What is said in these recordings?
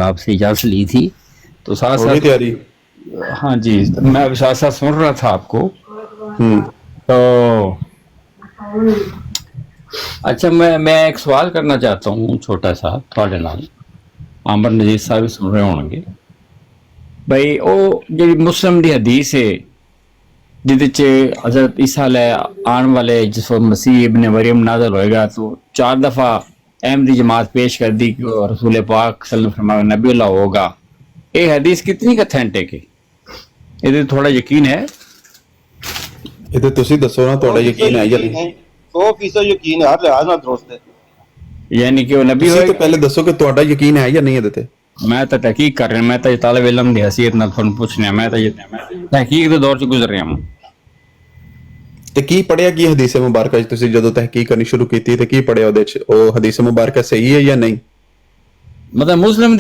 आपसे इजाज़त ली थी तो साथ हो गई साथ तैयारी? हाँ जी, मैं साथ साथ सुन रहा था आपको। तो अच्छा, मैं एक सवाल करना चाहता हूँ छोटा सा थोड़े नाल। आमर नजीर साहब भी सुन रहे होंगे भाई। ਉਹ ਜਿਹੜੀ ਮੁਸਲਮ ਦੀ ਹਦੀਸ ਹੈ ਜਿਹਦੇ ਚ हजरत ईसा आने वाले जिस वक्त मसीह इब्ने मरियम नाज़िल होएगा तो 4 दफ़ा अहमदी जमात पेश कर दी कि रसूल पाक सल्लल्लाहु अलैहि वसल्लम नबीउल्लाह होगा। ये हदीस कितनी ऑथेंटिक है? ये थोड़ा यकीन है? ਇਹ ਤੇ ਤੁਸੀਂ ਦੱਸੋ ਨਾ, ਤੁਹਾਡਾ ਯਕੀਨ ਹੈ ਜਾਂ ਨਹੀਂ? 100% ਯਕੀਨ ਹੈ, ਹਰ ਲਿਹਾਜ਼ ਨਾਲ ਦਰੁਸਤ ਹੈ। यानी कि वो नबी ਤੁਸੀਂ ਤਾਂ होएगा। ਪਹਿਲੇ ਦੱਸੋ ਕਿ ਤੁਹਾਡਾ ਯਕੀਨ ਹੈ ਜਾਂ ਨਹੀਂ ਇਹਦੇ ਤੇ। मैं तो तहकीक कर रहा, मैं तो तालिब इल्म की हैसियत नाल तुहानू पूछने, मैं तो तहकीक के दौर च गुजर रहा हूँ। ਤੇ ਕੀ ਪੜਿਆ ਕੀ ਹਦੀਸ ਮੁਬਾਰਕਾ 'ਚ? ਤੁਸੀਂ ਜਦੋਂ ਤਹਿਕੀਕ ਕਰਨੀ ਸ਼ੁਰੂ ਕੀਤੀ ਤੇ ਕੀ ਪੜਿਆ ਉਹਦੇ 'ਚ? ਉਹ ਹਦੀਸ ਮੁਬਾਰਕਾ ਸਹੀ ਹੈ ਜਾਂ ਨਹੀਂ? मतलब मुस्लिम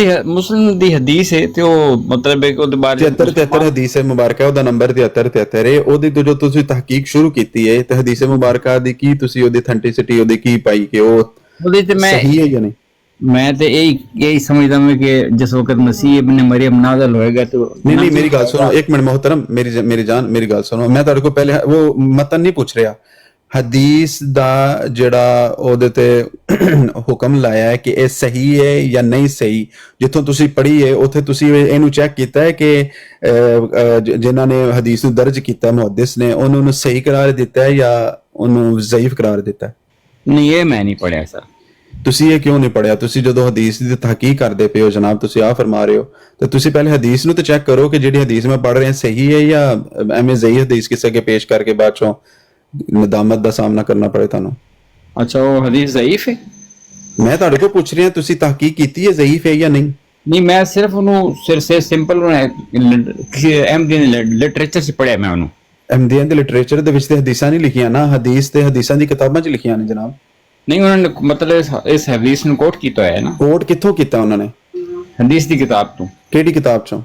दी हदीस है तो मतलब है कि ਉਹਦੇ ਬਾਰੇ 73 ਹਦੀਸ ਮੁਬਾਰਕਾ, ਉਹਦਾ ਨੰਬਰ 73 ਹੈ। ਉਹਦੀ ਤੋਂ ਜੋ ਤੁਸੀਂ ਤਹਿਕੀਕ ਸ਼ੁਰੂ ਕੀਤੀ ਹੈ ਤੇ ਹਦੀਸ ਮੁਬਾਰਕਾ ਦੀ ਕੀ ਤੁਸੀਂ ਉਹਦੀ ਅਥੈਂਟਿਸਿਟੀ ਉਹਦੀ ਕੀ ਪਾਈ ਕਿ ਉਹ ਉਹਦੇ ਤੇ मैं ਸਹੀ ਹੈ ਜਾਂ ਨਹੀਂ? मैं तो यही समझता हूँ कि जिस वक्त मसीह इब्ने मरियम नाज़िल होएगा तो नहीं मेरी गल सुनो, एक मिनट मोहतरम, मेरी जान मेरी गल सुनो। मैं ਤੁਹਾਡੇ ਕੋਲ ਪਹਿਲੇ वो मतन नहीं पूछ ਰਿਹਾ। ਹਦੀਸ ਦਾ ਜਿਹੜਾ ਉਹਦੇ ਤੇ ਹੁਕਮ ਲਾਇਆ ਹੈ ਕਿ ਇਹ ਸਹੀ ਹੈ ਜਾਂ ਨਹੀਂ ਸਹੀ, ਜਿੱਥੋਂ ਤੁਸੀਂ ਪੜ੍ਹੀ ਹੈ ਉੱਥੇ ਤੁਸੀਂ ਇਹਨੂੰ ਚੈੱਕ ਕੀਤਾ ਹੈ ਕਿ ਜਿਨ੍ਹਾਂ ਨੇ ਹਦੀਸ ਨੂੰ ਦਰਜ ਕੀਤਾ ਮੁਹੱਦਿਸ ਨੇ ਉਹਨਾਂ ਨੂੰ ਸਹੀ ਕਰਾਰ ਦਿੱਤਾ ਹੈ ਜਾਂ ਉਹਨੂੰ ਜ਼ਈਫ ਕਰਾਰ ਦਿੱਤਾ ਹੈ? नहीं, ये मैं नहीं पढ़ा सर। ਤੁਸੀਂ ਇਹ ਕਿਉਂ ਨਹੀਂ ਪੜਿਆ? ਤੁਸੀਂ ਜਦੋਂ ਹਦੀਸ ਦੀ ਤਹਕੀਕ ਕਰਦੇ ਪਏ ਹੋ ਜਨਾਬ, ਤੁਸੀਂ ਆ ਫਰਮਾ ਰਹੇ ਹੋ ਤੇ ਤੁਸੀਂ ਪਹਿਲੇ ਹਦੀਸ ਨੂੰ ਤਾਂ ਚੈੱਕ ਕਰੋ ਕਿ ਜਿਹੜੀ ਹਦੀਸ ਮੈਂ ਪੜ੍ਹ ਰਿਹਾ ਸਹੀ ਹੈ ਜਾਂ ਐਵੇਂ ਜ਼ਈ ਹਦੀਸ ਕਿਸੇ ਅੱਗੇ ਪੇਸ਼ ਕਰਕੇ ਬਾਅਦ ਚੋਂ ਨਦਾਮਤ ਦਾ ਸਾਹਮਣਾ ਕਰਨਾ ਪੜੇ ਤੁਹਾਨੂੰ। अच्छा, वो हदीस ज़ईफ है? ਮੈਂ ਤੁਹਾਡੇ ਕੋਲ ਪੁੱਛ ਰਿਹਾ ਤੁਸੀਂ ਤਹਕੀਕ ਕੀਤੀ ਹੈ ਜ਼ਈਫ ਹੈ ਜਾਂ ਨਹੀਂ? नहीं, मैं सिर्फ उन्होंने सिर से सिंपल अहमदी लिटरेचर से पढ़िया मैं उन्होंने। ਅਹਿਮਦੀਆਂ ਦੇ ਲਿਟਰੇਚਰ ਦੇ ਵਿੱਚ ਤੇ ਹਦੀਸਾਂ ਨਹੀਂ ਲਿਖੀਆਂ ਨਾ, ਹਦੀਸ ਤੇ ਹਦੀਸਾਂ ਦੀ ਕਿਤਾਬਾਂ 'ਚ ਲਿਖੀਆਂ ਨੇ ਜਨਾਬ। नहीं, उन्होंने मतलब इस हदीस ਨੂੰ कोट ਕੀਤਾ है ना, ਕੋਟ ਕਿੱਥੋਂ ਕੀਤਾ ਉਹਨਾਂ ਨੇ? हदीस ਦੀ किताब ਤੋਂ। ਕਿਹੜੀ ਕਿਤਾਬ 'ਚੋਂ?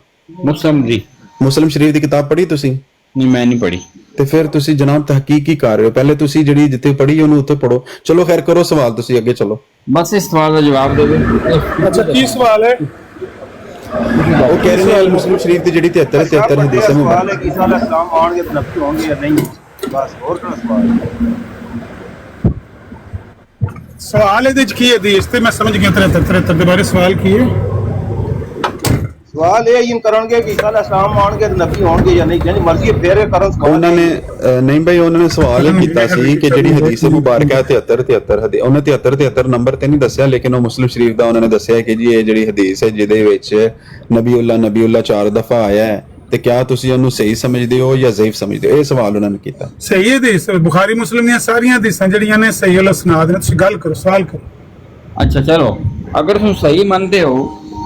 मुस्लिम दी। ਮੁਸਲਿਮ ਸ਼ਰੀਫ ਦੀ ਕਿਤਾਬ ਪੜ੍ਹੀ ਤੁਸੀਂ? नहीं, मैं नहीं पढ़ी। ਤੇ ਫਿਰ ਤੁਸੀਂ ਜਨਾਬ ਤਹਕੀਕ ਹੀ ਕਰ ਰਹੇ ਹੋ। ਪਹਿਲੇ ਤੁਸੀਂ ਜਿਹੜੀ ਜਿੱਥੇ ਪੜ੍ਹੀ ਉਹਨੂੰ ਉੱਥੇ ਪੜੋ। ਚਲੋ ਖੈਰ ਕਰੋ ਸਵਾਲ, ਤੁਸੀਂ ਅੱਗੇ ਚਲੋ। बस इस सवाल का जवाब दे दो। अच्छा, की सवाल है? ਉਹ ਕਹਿ ਰਹੇ ਨੇ ਮੁਸਲਿਮ ਸ਼ਰੀਫ ਦੀ ਜਿਹੜੀ 73 ਹਦੀਸ ਸਵਾਲ ਮੁਬਾਰਕ ਹੈ ਕਿ ਈਸਾ ਅਲੈਹਿਸਲਾਮ ਆਉਣਗੇ ਤੇ ਨਬੀ ਹੋਣਗੇ ਜਾਂ ਨਹੀਂ, ਬਸ ਹੋਰ ਕਿਹੜਾ ਸਵਾਲ ਹੈ? सवाल ਇਹਦੇ ਚ ਕੀ ਹੈ? ਹਦੀਸ ਤੇ ਮੈਂ ਸਮਝ ਗਿਆ 73 ਦੇ ਬਾਰੇ ਸਵਾਲ ਕੀ ਹੈ? ਸਵਾਲ ਇਹ ਯਕੀਨ ਕਰਨਗੇ ਕਿ ਈਸਾ ਅਲੈਹਿਸਲਾਮ ਆਉਣਗੇ ਤੇ ਨਬੀ ਹੋਣਗੇ ਜਾਂ ਨਹੀਂ, ਜਿਹਦੀ ਮਰਜ਼ੀ ਹੈ ਫੇਰ ਕਰਨ ਸਵਾਲ। ਉਹਨਾਂ ਨੇ ਨਹੀਂ ਬਈ, ਉਹਨਾਂ ਨੇ ਸਵਾਲ ਇਹ ਕੀਤਾ ਸੀ ਕਿ ਜਿਹੜੀ ਹਦੀਸ ਮੁਬਾਰਕ ਹੈ 73 ਉਹਨੇ 73 ਨੰਬਰ ਤੇ ਨਹੀਂ ਦੱਸਿਆ, ਲੇਕਿਨ ਉਹ ਮੁਸਲਿਮ ਸ਼ਰੀਫ ਦਾ ਉਹਨਾਂ ਨੇ ਦੱਸਿਆ ਕਿ ਜੀ ਇਹ ਜਿਹੜੀ ਹਦੀਸ ਹੈ ਜਿਹਦੇ ਵਿੱਚ ਨਬੀਉल्लाह 4 ਦਫਾ ਆਇਆ ਹੈ ਤੇ ਕਿਆ ਤੁਸੀਂ ਉਹਨੂੰ ਸਹੀ ਸਮਝਦੇ ਹੋ ਜਾਂ ਜ਼ਈਫ ਸਮਝਦੇ ਹੋ? ਇਹ ਸਵਾਲ ਉਹਨਾਂ ਨੇ ਕੀਤਾ। ਸਹੀ ਹਦੀਸ ਬੁਖਾਰੀ ਮੁਸਲਿਮ ਦੀਆਂ ਸਾਰੀਆਂ ਹਦੀਸਾਂ ਜਿਹੜੀਆਂ ਨੇ ਸਹੀ ਅਲ ਸਨਾਦ ਨੇ। ਤੁਸੀਂ ਗੱਲ ਕਰੋ, ਸਵਾਲ ਕਰੋ। अच्छा चलो, अगर तुम सही मानते हो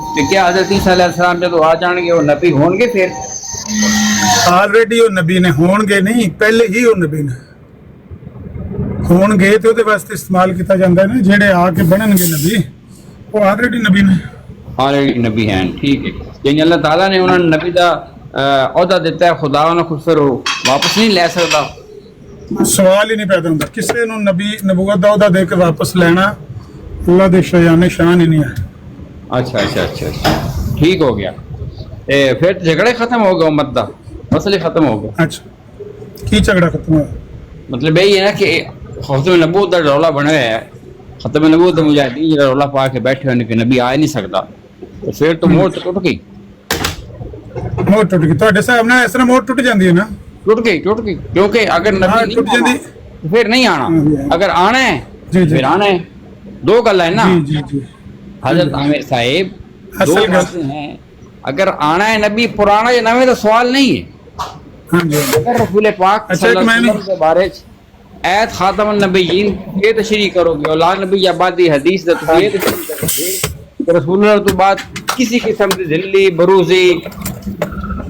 तो क्या हज़रत ईसा अलैहिस्सलाम जब आ जाएंगे वो नबी होंगे? फिर ਆਲਰੇਡੀ ਉਹ ਨਬੀ ਨੇ, ਹੋਣਗੇ ਨਹੀਂ, ਪਹਿਲੇ ਹੀ ਉਹ ਨਬੀ ਨੇ। ਹੋਣਗੇ ਤੇ ਉਹਦੇ ਵਾਸਤੇ ਇਸਤੇਮਾਲ ਕੀਤਾ ਜਾਂਦਾ ਹੈ ਨਾ, ਜਿਹੜੇ ਆ ਕੇ ਬਣਨਗੇ ਨਬੀ, ਉਹ ਆਲਰੇਡੀ ਨਬੀ ਨੇ। ऑलरेडी नबी हैं, ठीक है। यानी अल्लाह ताला ने उन्होंने नबी का अहदा दिता है, खुदा उन्हें खुद फिर वापस नहीं ले सकता। ਸਵਾਲ ਹੀ ਨਹੀਂ ਪੈਦਾ ਹੁੰਦਾ ਕਿਸੇ ਨੂੰ ਨਬੀ ਨਬੂਵਤ ਦਾ ਅਹੁਦਾ ਦੇ ਕੇ ਵਾਪਸ ਲੈਣਾ। ਅੱਲਾਹ ਦੇ ਸ਼ਾਨ ਸ਼ਾਨ ਹੀ ਨਹੀਂ ਹੈ। अच्छा अच्छा अच्छा अच्छा, ठीक हो गया। फिर झगड़े खत्म हो गए, उम्मत का मसले खत्म हो गए। ਅੱਛਾ, ਕੀ ਝਗੜਾ ਖਤਮ ਹੋਇਆ? मतलब यही है ना कि खत्म नबूवत का रौला बना हुआ है। खत्म नबूवत मुजाहिदीन जो रौला पा के बैठे हुए कि नबी आ ही नहीं सकता, तो फिर तो मोहर तो टूट गई। ਮੋਹਰ ਟੁੱਟ ਗਈ ਤੁਹਾਡੇ ਹਿਸਾਬ ਨਾਲ? ਇਸ ਤਰ੍ਹਾਂ ਮੋਹਰ ਟੁੱਟ ਜਾਂਦੀ ਹੈ ਨਾ? टूट गई क्योंकि अगर नबी हाँ, नहीं टूट आना, जाती। तो फिर नहीं आना। अगर आना है जी, जी। फिर आना है। दो गल है ना ਜੀ ਜੀ। हजरत आमिर साहिब, दो असल बातें हैं। अगर आना है नबी पुराना या नवे तो सवाल नहीं है। हाँ जी। अगर रसूल पाक अच्छा, सल्लल्लाहु एक अलैहि वसल्लम के बारे ऐत खातमुन नबीयीन ये तशरीह करोगे और ला नबी आबादी हदीस दा तो ये तशरीह करोगे कि रसूलुल्लाह तो बाद किसी किस्म की जिल्ली बरूजी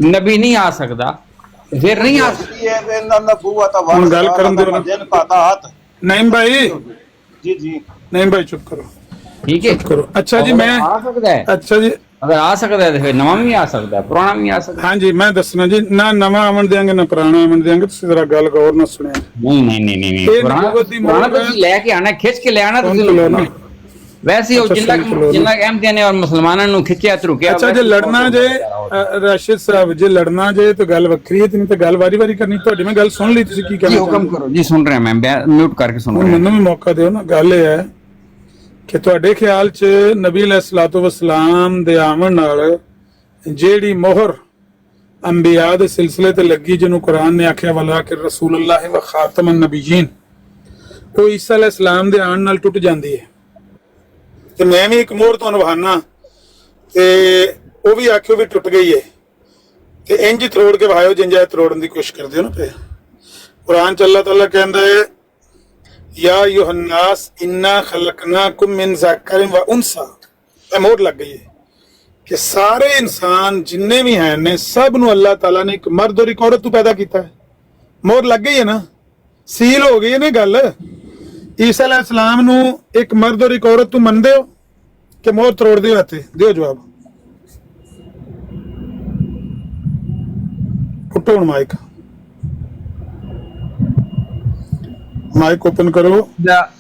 नबी नहीं आ सकता, फिर नहीं आ सकता। ਇਹ ਤੇ ਇਹਨਾਂ ਦਾ ਬੂਆ ਤਾਂ ਹੁਣ ਗੱਲ ਕਰਨ ਦਿਓ ਨਾ। ਦਿਨ ਪਾਤਾ ਹੱਥ। नहीं भाई, ਜੀ ਜੀ नहीं भाई, चुप करो, ठीक है, चुप करो। अच्छा जी, अगर मैं आ सकता है, अच्छा जी, अगर आ सकता है तो फिर नवा भी आ सकता है, पुराना भी आ सकता है। हाँ जी, मैं दसना जी, ना नवा अमन देंगे ना पुराना अमन देंगे। तुम जरा गल गौर ना सुनिया। नहीं नहीं नहीं नहीं ये पुराना नबूवत दी पुराना मोहर तो लेके आना, खिंच के ले आना, कौन तुसीं तो लेना? ਵੈਸੇ ਉਹ ਅੱਛਾ, ਜਿੰਨਾ ਸਹੀ ਚਲੋ। ਜਿੰਨਾ ਅਹਿਮਦੀਆਂ ਨੇ ਔਰ ਮੁਸਲਮਾਨਾਂ ਨੂੰ ਖਿੱਚਿਆ ਧਰੁਕਿਆ। ਅੱਛਾ ਜੇ ਲੜਨਾ ਜੇ ਰਾਸ਼ਿਦ ਸਾਹਿਬ ਜੇ ਲੜਨਾ ਜੇ ਤਾਂ ਗੱਲ ਵੱਖਰੀ ਹੈ, ਨਹੀਂ ਤਾਂ ਗੱਲ ਵਾਰੀ-ਵਾਰੀ ਕਰਨੀ। ਤੁਹਾਡੀ ਮੈਂ ਗੱਲ ਸੁਣ ਲਈ, ਤੁਸੀਂ ਕੀ ਜੀ ਕਹਿਣਾ ਹੁਕਮ ਚਾਹੁੰਦੇ ਕਰੋ ਜੀ, ਸੁਣ ਰਿਹਾ ਮੈਂ ਮਿਊਟ ਕਰਕੇ ਸੁਣ ਹੁਣ ਰਿਹਾ। ਮੈਨੂੰ ਵੀ ਮੌਕਾ ਦਿਓ ਨਾ। ਗੱਲ ਇਹ ਹੈ ਕਿ ਤੁਹਾਡੇ ਖਿਆਲ 'ਚ ਨਬੀ ਅਲੈਹਿਸਸਲਾਤੁ ਵਸਲਾਮ ਦੇ ਆਉਣ ਨਾਲ ਜਿਹੜੀ ਮੋਹਰ ਅੰਬਿਆ ਦੇ ਸਿਲਸਿਲੇ ਤੇ ਲੱਗੀ, ਜਿਹਨੂੰ ਕੁਰਾਨ ਨੇ ਆਖਿਆ ਵਲਾ ਕਿ ਰਸੂਲੁल्लाह व ਖਾਤਮਨ ਨਬੀयीन, ਉਹ ਈਸਾ ਅਲੈਹਿਸਸਲਾਮ ਦੇ ਆਉਣ ਨਾਲ ਟੁੱਟ ਜਾਂਦੀ ਹੈ। ਤੇ ਮੈਂ ਵੀ ਇੱਕ ਮੋਹਰ ਤੁਹਾਨੂੰ ਵਹਾਨਾ ਤੇ ਉਹ ਵੀ ਆਖਿਓ ਵੀ ਟੁੱਟ ਗਈ ਹੈ, ਤੇ ਇੰਜ ਹੀ ਤਰੋੜ ਕੇ ਵਹਾਇਓ ਜਿੰਜਾ ਤੋੜਨ ਦੀ ਕੋਸ਼ਿਸ਼ ਕਰਦੇ ਹੋ ਨਾ। ਤੇ ਕੁਰਾਨ ਚ ਅੱਲਾਹ ਤਾਲਾ ਕਹਿੰਦਾ ਹੈ ਯਾ ਯੂਹन्नास ਇन्ना ਖਲਕਨਾकुम मिन ज़करिन व उनसा। ਇਹ ਮੋਹਰ ਲੱਗ ਗਈ ਹੈ ਕਿ ਸਾਰੇ ਇਨਸਾਨ ਜਿੰਨੇ ਵੀ ਹਨ ਨੇ ਸਭ ਨੂੰ ਅੱਲਾਹ ਤਾਲਾ ਨੇ ਇੱਕ ਮਰਦ ਔਰ ਇੱਕ ਔਰਤ ਤੋਂ ਪੈਦਾ ਕੀਤਾ ਹੈ। ਮੋਹਰ ਲੱਗ ਗਈ ਹੈ ਨਾ, ਸੀਲ ਹੋ ਗਈ ਹੈ ਨਾ ਗੱਲ। ਈਸਾ ਅਲੈਹਿਸਸਲਾਮ ਨੂੰ ਇੱਕ ਮਰਦ ਔਰ ਇੱਕ ਔਰਤ ਤੋਂ ਮੰਨਦੇ ਹੋ ਕਿ ਮੋਹਰ ਤੋੜਦੇ ਹੋ? ਇੱਥੇ ਦਿਓ ਜਵਾਬ। ਉੱਠੋ ਹੁਣ, ਮਾਈਕ ਓਪਨ ਕਰੋ।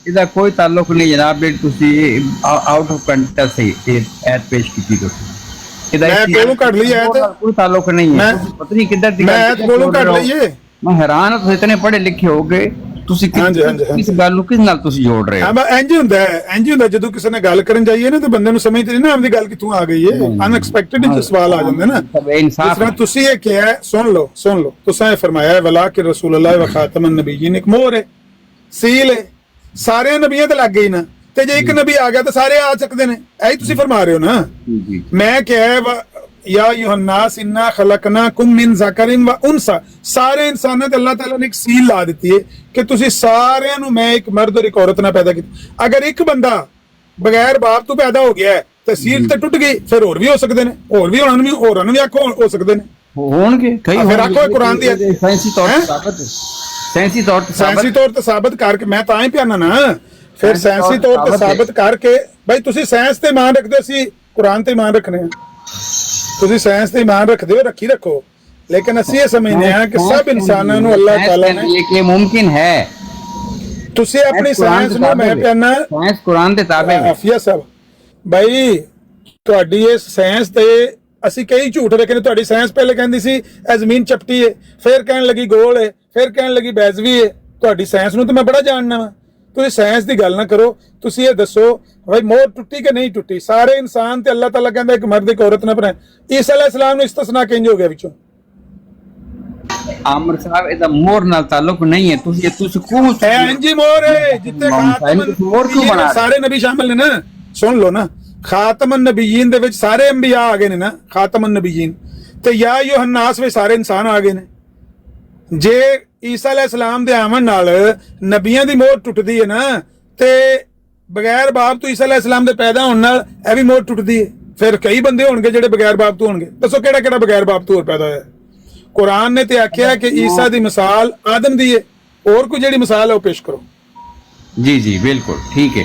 ਇਹਦਾ ਕੋਈ ਤਾਲੁਕ ਨਹੀਂ ਜਨਾਬ, ਜਿਹੜੀ ਤੁਸੀਂ ਆਊਟ ਆਫ ਕੰਟੈਕਸਟ ਇਹ ਐਡ ਪੇਸ਼ ਕੀਤੀ ਤੁਸੀਂ। ਮੈਂ ਕੋਲੋਂ ਕੱਢ ਲਈ ਐਤ, ਕੋਈ ਤਾਲੁਕ ਨਹੀਂ ਹੈ। ਪਤਾ ਨਹੀਂ ਕਿੱਧਰ ਦੀ ਮੈਂ ਐਤ ਕੋਲੋਂ ਕੱਢ ਲਈਏ। ਮੈਂ ਹੈਰਾਨ ਹਾਂ, ਤੁਸੀਂ ਇਤਨੇ ਪੜ੍ਹੇ ਲਿਖੇ ਹੋਗੇ, ਤੁਸੀਂ ਕਿਸ ਗੱਲ ਨੂੰ ਕਿਸ ਨਾਲ ਤੁਸੀਂ ਜੋੜ ਰਹੇ ਹੋ? ਹਾਂ ਇੰਜ ਹੁੰਦਾ ਹੈ, ਇੰਜ ਹੁੰਦਾ ਜਦੋਂ ਕਿਸੇ ਨੇ ਗੱਲ ਕਰਨ ਜਾਈਏ ਨਾ ਤੇ ਬੰਦੇ ਨੂੰ ਸਮਝ ਨਹੀਂ ਨਾ ਆਉਂਦੀ ਗੱਲ ਕਿੱਥੋਂ ਆ ਗਈ ਹੈ। ਅਨਐਕਸਪੈਕਟਡ ਹੀ ਸਵਾਲ ਆ ਜਾਂਦੇ ਨਾ। ਜਿਸ ਤਰ੍ਹਾਂ ਤੁਸੀਂ ਇਹ ਕਿਹਾ, ਸੁਣ ਲਓ ਤੁਸੀਂ ਇਹ ਫਰਮਾਇਆ ਵਲਾ ਕਿ ਰਸੂਲੁल्लाह व ਖਾਤਮਨ ਨਬੀयीन, ਇੱਕ ਮੋਹਰ ਹੈ, ਸੀਲ ਹੈ, ਸਾਰੇ ਨਬੀਆਂ ਤੇ ਲੱਗ ਗਈ ਨਾ। ਤੇ ਜੇ ਇੱਕ ਨਬੀ ਆ ਗਿਆ ਤਾਂ ਸਾਰੇ ਆ ਸਕਦੇ ਨੇ, ਇਹੀ ਤੁਸੀਂ ਫਰਮਾ ਰਹੇ ਹੋ ਨਾ। ਮੈਂ ਕਿਹਾ ਯਾ ਯੂਹन्नास ਇन्ना ਖਲਕਨਾकुम मिन ज़करिन व उनसा, ਸਾਰੇ ਇਨਸਾਨਾਂ ਤੇ ਅੱਲਾਹ ਤਾਲਾ ਨੇ ਇੱਕ ਸੀਲ ਲਾ ਦਿੱਤੀ ਹੈ ਕਿ ਤੁਸੀਂ ਸਾਰਿਆਂ ਨੂੰ ਮੈਂ ਇੱਕ ਮਰਦ ਔਰ ਇੱਕ ਔਰਤ ਨਾਲ ਪੈਦਾ ਕੀਤਾ। ਅਗਰ ਇੱਕ ਬੰਦਾ ਬਗੈਰ ਬਾਪ ਤੋਂ ਪੈਦਾ ਹੋ ਗਿਆ ਤੇ ਸੀਲ ਤੇ ਟੁੱਟ ਗਈ, ਫਿਰ ਹੋਰ ਵੀ ਹੋ ਸਕਦੇ ਨੇ, ਹੋਰ ਵੀ ਹੋਰਾਂ ਨੂੰ ਵੀ ਆਖੋ ਹੋ ਸਕਦੇ ਨੇ, ਹੋਣਗੇ ਕਈ। ਫਿਰ ਆਖੋ ਕੁਰਾਨ ਦੀ ਸਾਇੰਸੀ ਤੌਰ ਤੇ ਸਾਬਤ, ਸਾਇੰਸੀ ਤੌਰ ਤੇ ਸਾਬਤ ਕਰਕੇ ਮੈਂ ਤਾਂ ਹੀ ਪਿਆਨਾ ਨਾ। ਫਿਰ ਸਾਇੰਸੀ ਤੌਰ ਤੇ ਸਾਬਤ ਕਰਕੇ ਬਈ ਤੁਸੀਂ ਸਾਇੰਸ ਤੇ ਇਮਾਨ ਰੱਖਦੇ ਹੋ, ਅਸੀਂ ਕੁਰਾਨ ਤੇ ਇਮਾਨ ਰੱਖਣੇ ਆ। ਤੁਸੀਂ ਸਾਇੰਸ ਤੇ ਇਮਾਨ ਰੱਖਦੇ ਹੋ, ਰੱਖੋ, ਲੇਕਿਨ ਅਸੀਂ ਇਹ ਸਮਝਦੇ ਹਾਂ ਕਿ ਸਭ ਇਨਸਾਨਾਂ ਨੂੰ ਅੱਲਾਹ ਤਾਲਾ ਨੇ ਇਹ ਮੁਮਕਿਨ ਹੈ। ਤੁਸੀਂ ਆਪਣੀ ਸਾਇੰਸ ਨੂੰ ਮੈਂ ਪਿਆਨਾ ਸਾਇੰਸ ਕੁਰਾਨ ਦੇ ਤਾਬੇ ਹੈ। ਆਫੀਆ ਸਾਹਿਬ ਬਈ ਤੁਹਾਡੀ ਇਸ ਸਾਇੰਸ ਤੇ ਅਸੀਂ ਕਈ ਝੂਠ ਵੇਖੇ ਨੇ। ਤੁਹਾਡੀ ਸਾਇੰਸ ਪਹਿਲੇ ਕਹਿੰਦੀ ਸੀ ਇਹ ਜ਼ਮੀਨ ਚਪਟੀ ਹੈ, ਫਿਰ ਕਹਿਣ ਲੱਗੀ ਗੋਲ ਹੈ, ਫਿਰ ਕਹਿਣ ਲੱਗੀ ਬੈਜ਼ਵੀ ਹੈ। ਤੁਹਾਡੀ ਸਾਇੰਸ ਨੂੰ ਤਾਂ ਮੈਂ ਬੜਾ ਜਾਣਨਾ ਵਾ। ਤੁਸੀਂ ਸਾਇੰਸ ਦੀ ਗੱਲ ਨਾ ਕਰੋ, ਤੁਸੀਂ ਇਹ ਦੱਸੋ ਭਾਈ ਮੋਹਰ ਟੁੱਟੀ ਕਿ ਨਹੀਂ ਟੁੱਟੀ? ਸਾਰੇ ਇਨਸਾਨ ਤੇ ਅੱਲਾਹ ਤਾਲਾ ਕਹਿੰਦਾ ਇੱਕ ਮਰਦ ਇੱਕ ਔਰਤ ਨਾ ਬਣਾਏ। ਈਸਾ ਅਲੈਹਿਸਸਲਾਮ ਨੂੰ ਇਸਤਸਨਾ ਕਿੰਜ ਹੋ ਗਿਆ ਵਿੱਚੋਂ? ਆਮਰ ਸਾਹਿਬ ਇਹਦਾ ਮੋਹਰ ਨਾਲ ਤਾਲੁਕ ਨਹੀਂ ਹੈ। ਤੁਸੀਂ ਕੋ ਇੰਜੀ ਮੋਹਰ ਹੈ ਜਿੱਥੇ ਖਾਤਮਨ ਸਾਰੇ ਨਬੀ ਸ਼ਾਮਿਲ ਨੇ ਨਾ। ਸੁਣ ਲਓ ਨਾ, ਖਾਤਮਨ ਨਬੀयीन ਦੇ ਵਿੱਚ ਸਾਰੇ ਅੰਬਿਆ ਆ ਗਏ ਨੇ ਨਾ, ਖਾਤਮਨ ਨਬੀयीन ਤੇ ਯਾ ਯੂਹन्नास ਵਿੱਚ ਸਾਰੇ ਇਨਸਾਨ ਆ ਗਏ ਨੇ। ਜੇ ਈਸਾ ਅਲੈਹਿਸਸਲਾਮ ਦੇ ਆਉਣ ਨਾਲ ਨਬੀਆਂ ਦੀ ਮੋਹਰ ਟੁੱਟਦੀ ਹੈ ਨਾ, ਤੇ ਬਗੈਰ ਬਾਪ ਤੋਂ ਈਸਾ ਅਲੈਹਿਸਸਲਾਮ ਦੇ ਪੈਦਾ ਹੋਣ ਨਾਲ ਇਹ ਵੀ ਮੋਹਰ ਟੁੱਟਦੀ ਹੈ। ਫਿਰ ਕਈ ਬੰਦੇ ਹੋਣਗੇ ਜਿਹੜੇ ਬਗੈਰ ਬਾਪ ਤੋਂ ਹੋਣਗੇ। ਦੱਸੋ ਕਿਹੜਾ ਬਗੈਰ ਬਾਪ ਤੋਂ ਹੋਰ ਪੈਦਾ ਹੋਇਆ? ਕੁਰਾਨ ਨੇ ਤੇ ਆਖਿਆ ਕਿ ਈਸਾ ਦੀ ਮਿਸਾਲ ਆਦਮ ਦੀ ਹੈ। ਹੋਰ ਕੋਈ ਜਿਹੜੀ ਮਿਸਾਲ ਹੈ ਉਹ ਪੇਸ਼ ਕਰੋ। ਜੀ ਬਿਲਕੁਲ ਠੀਕ ਹੈ।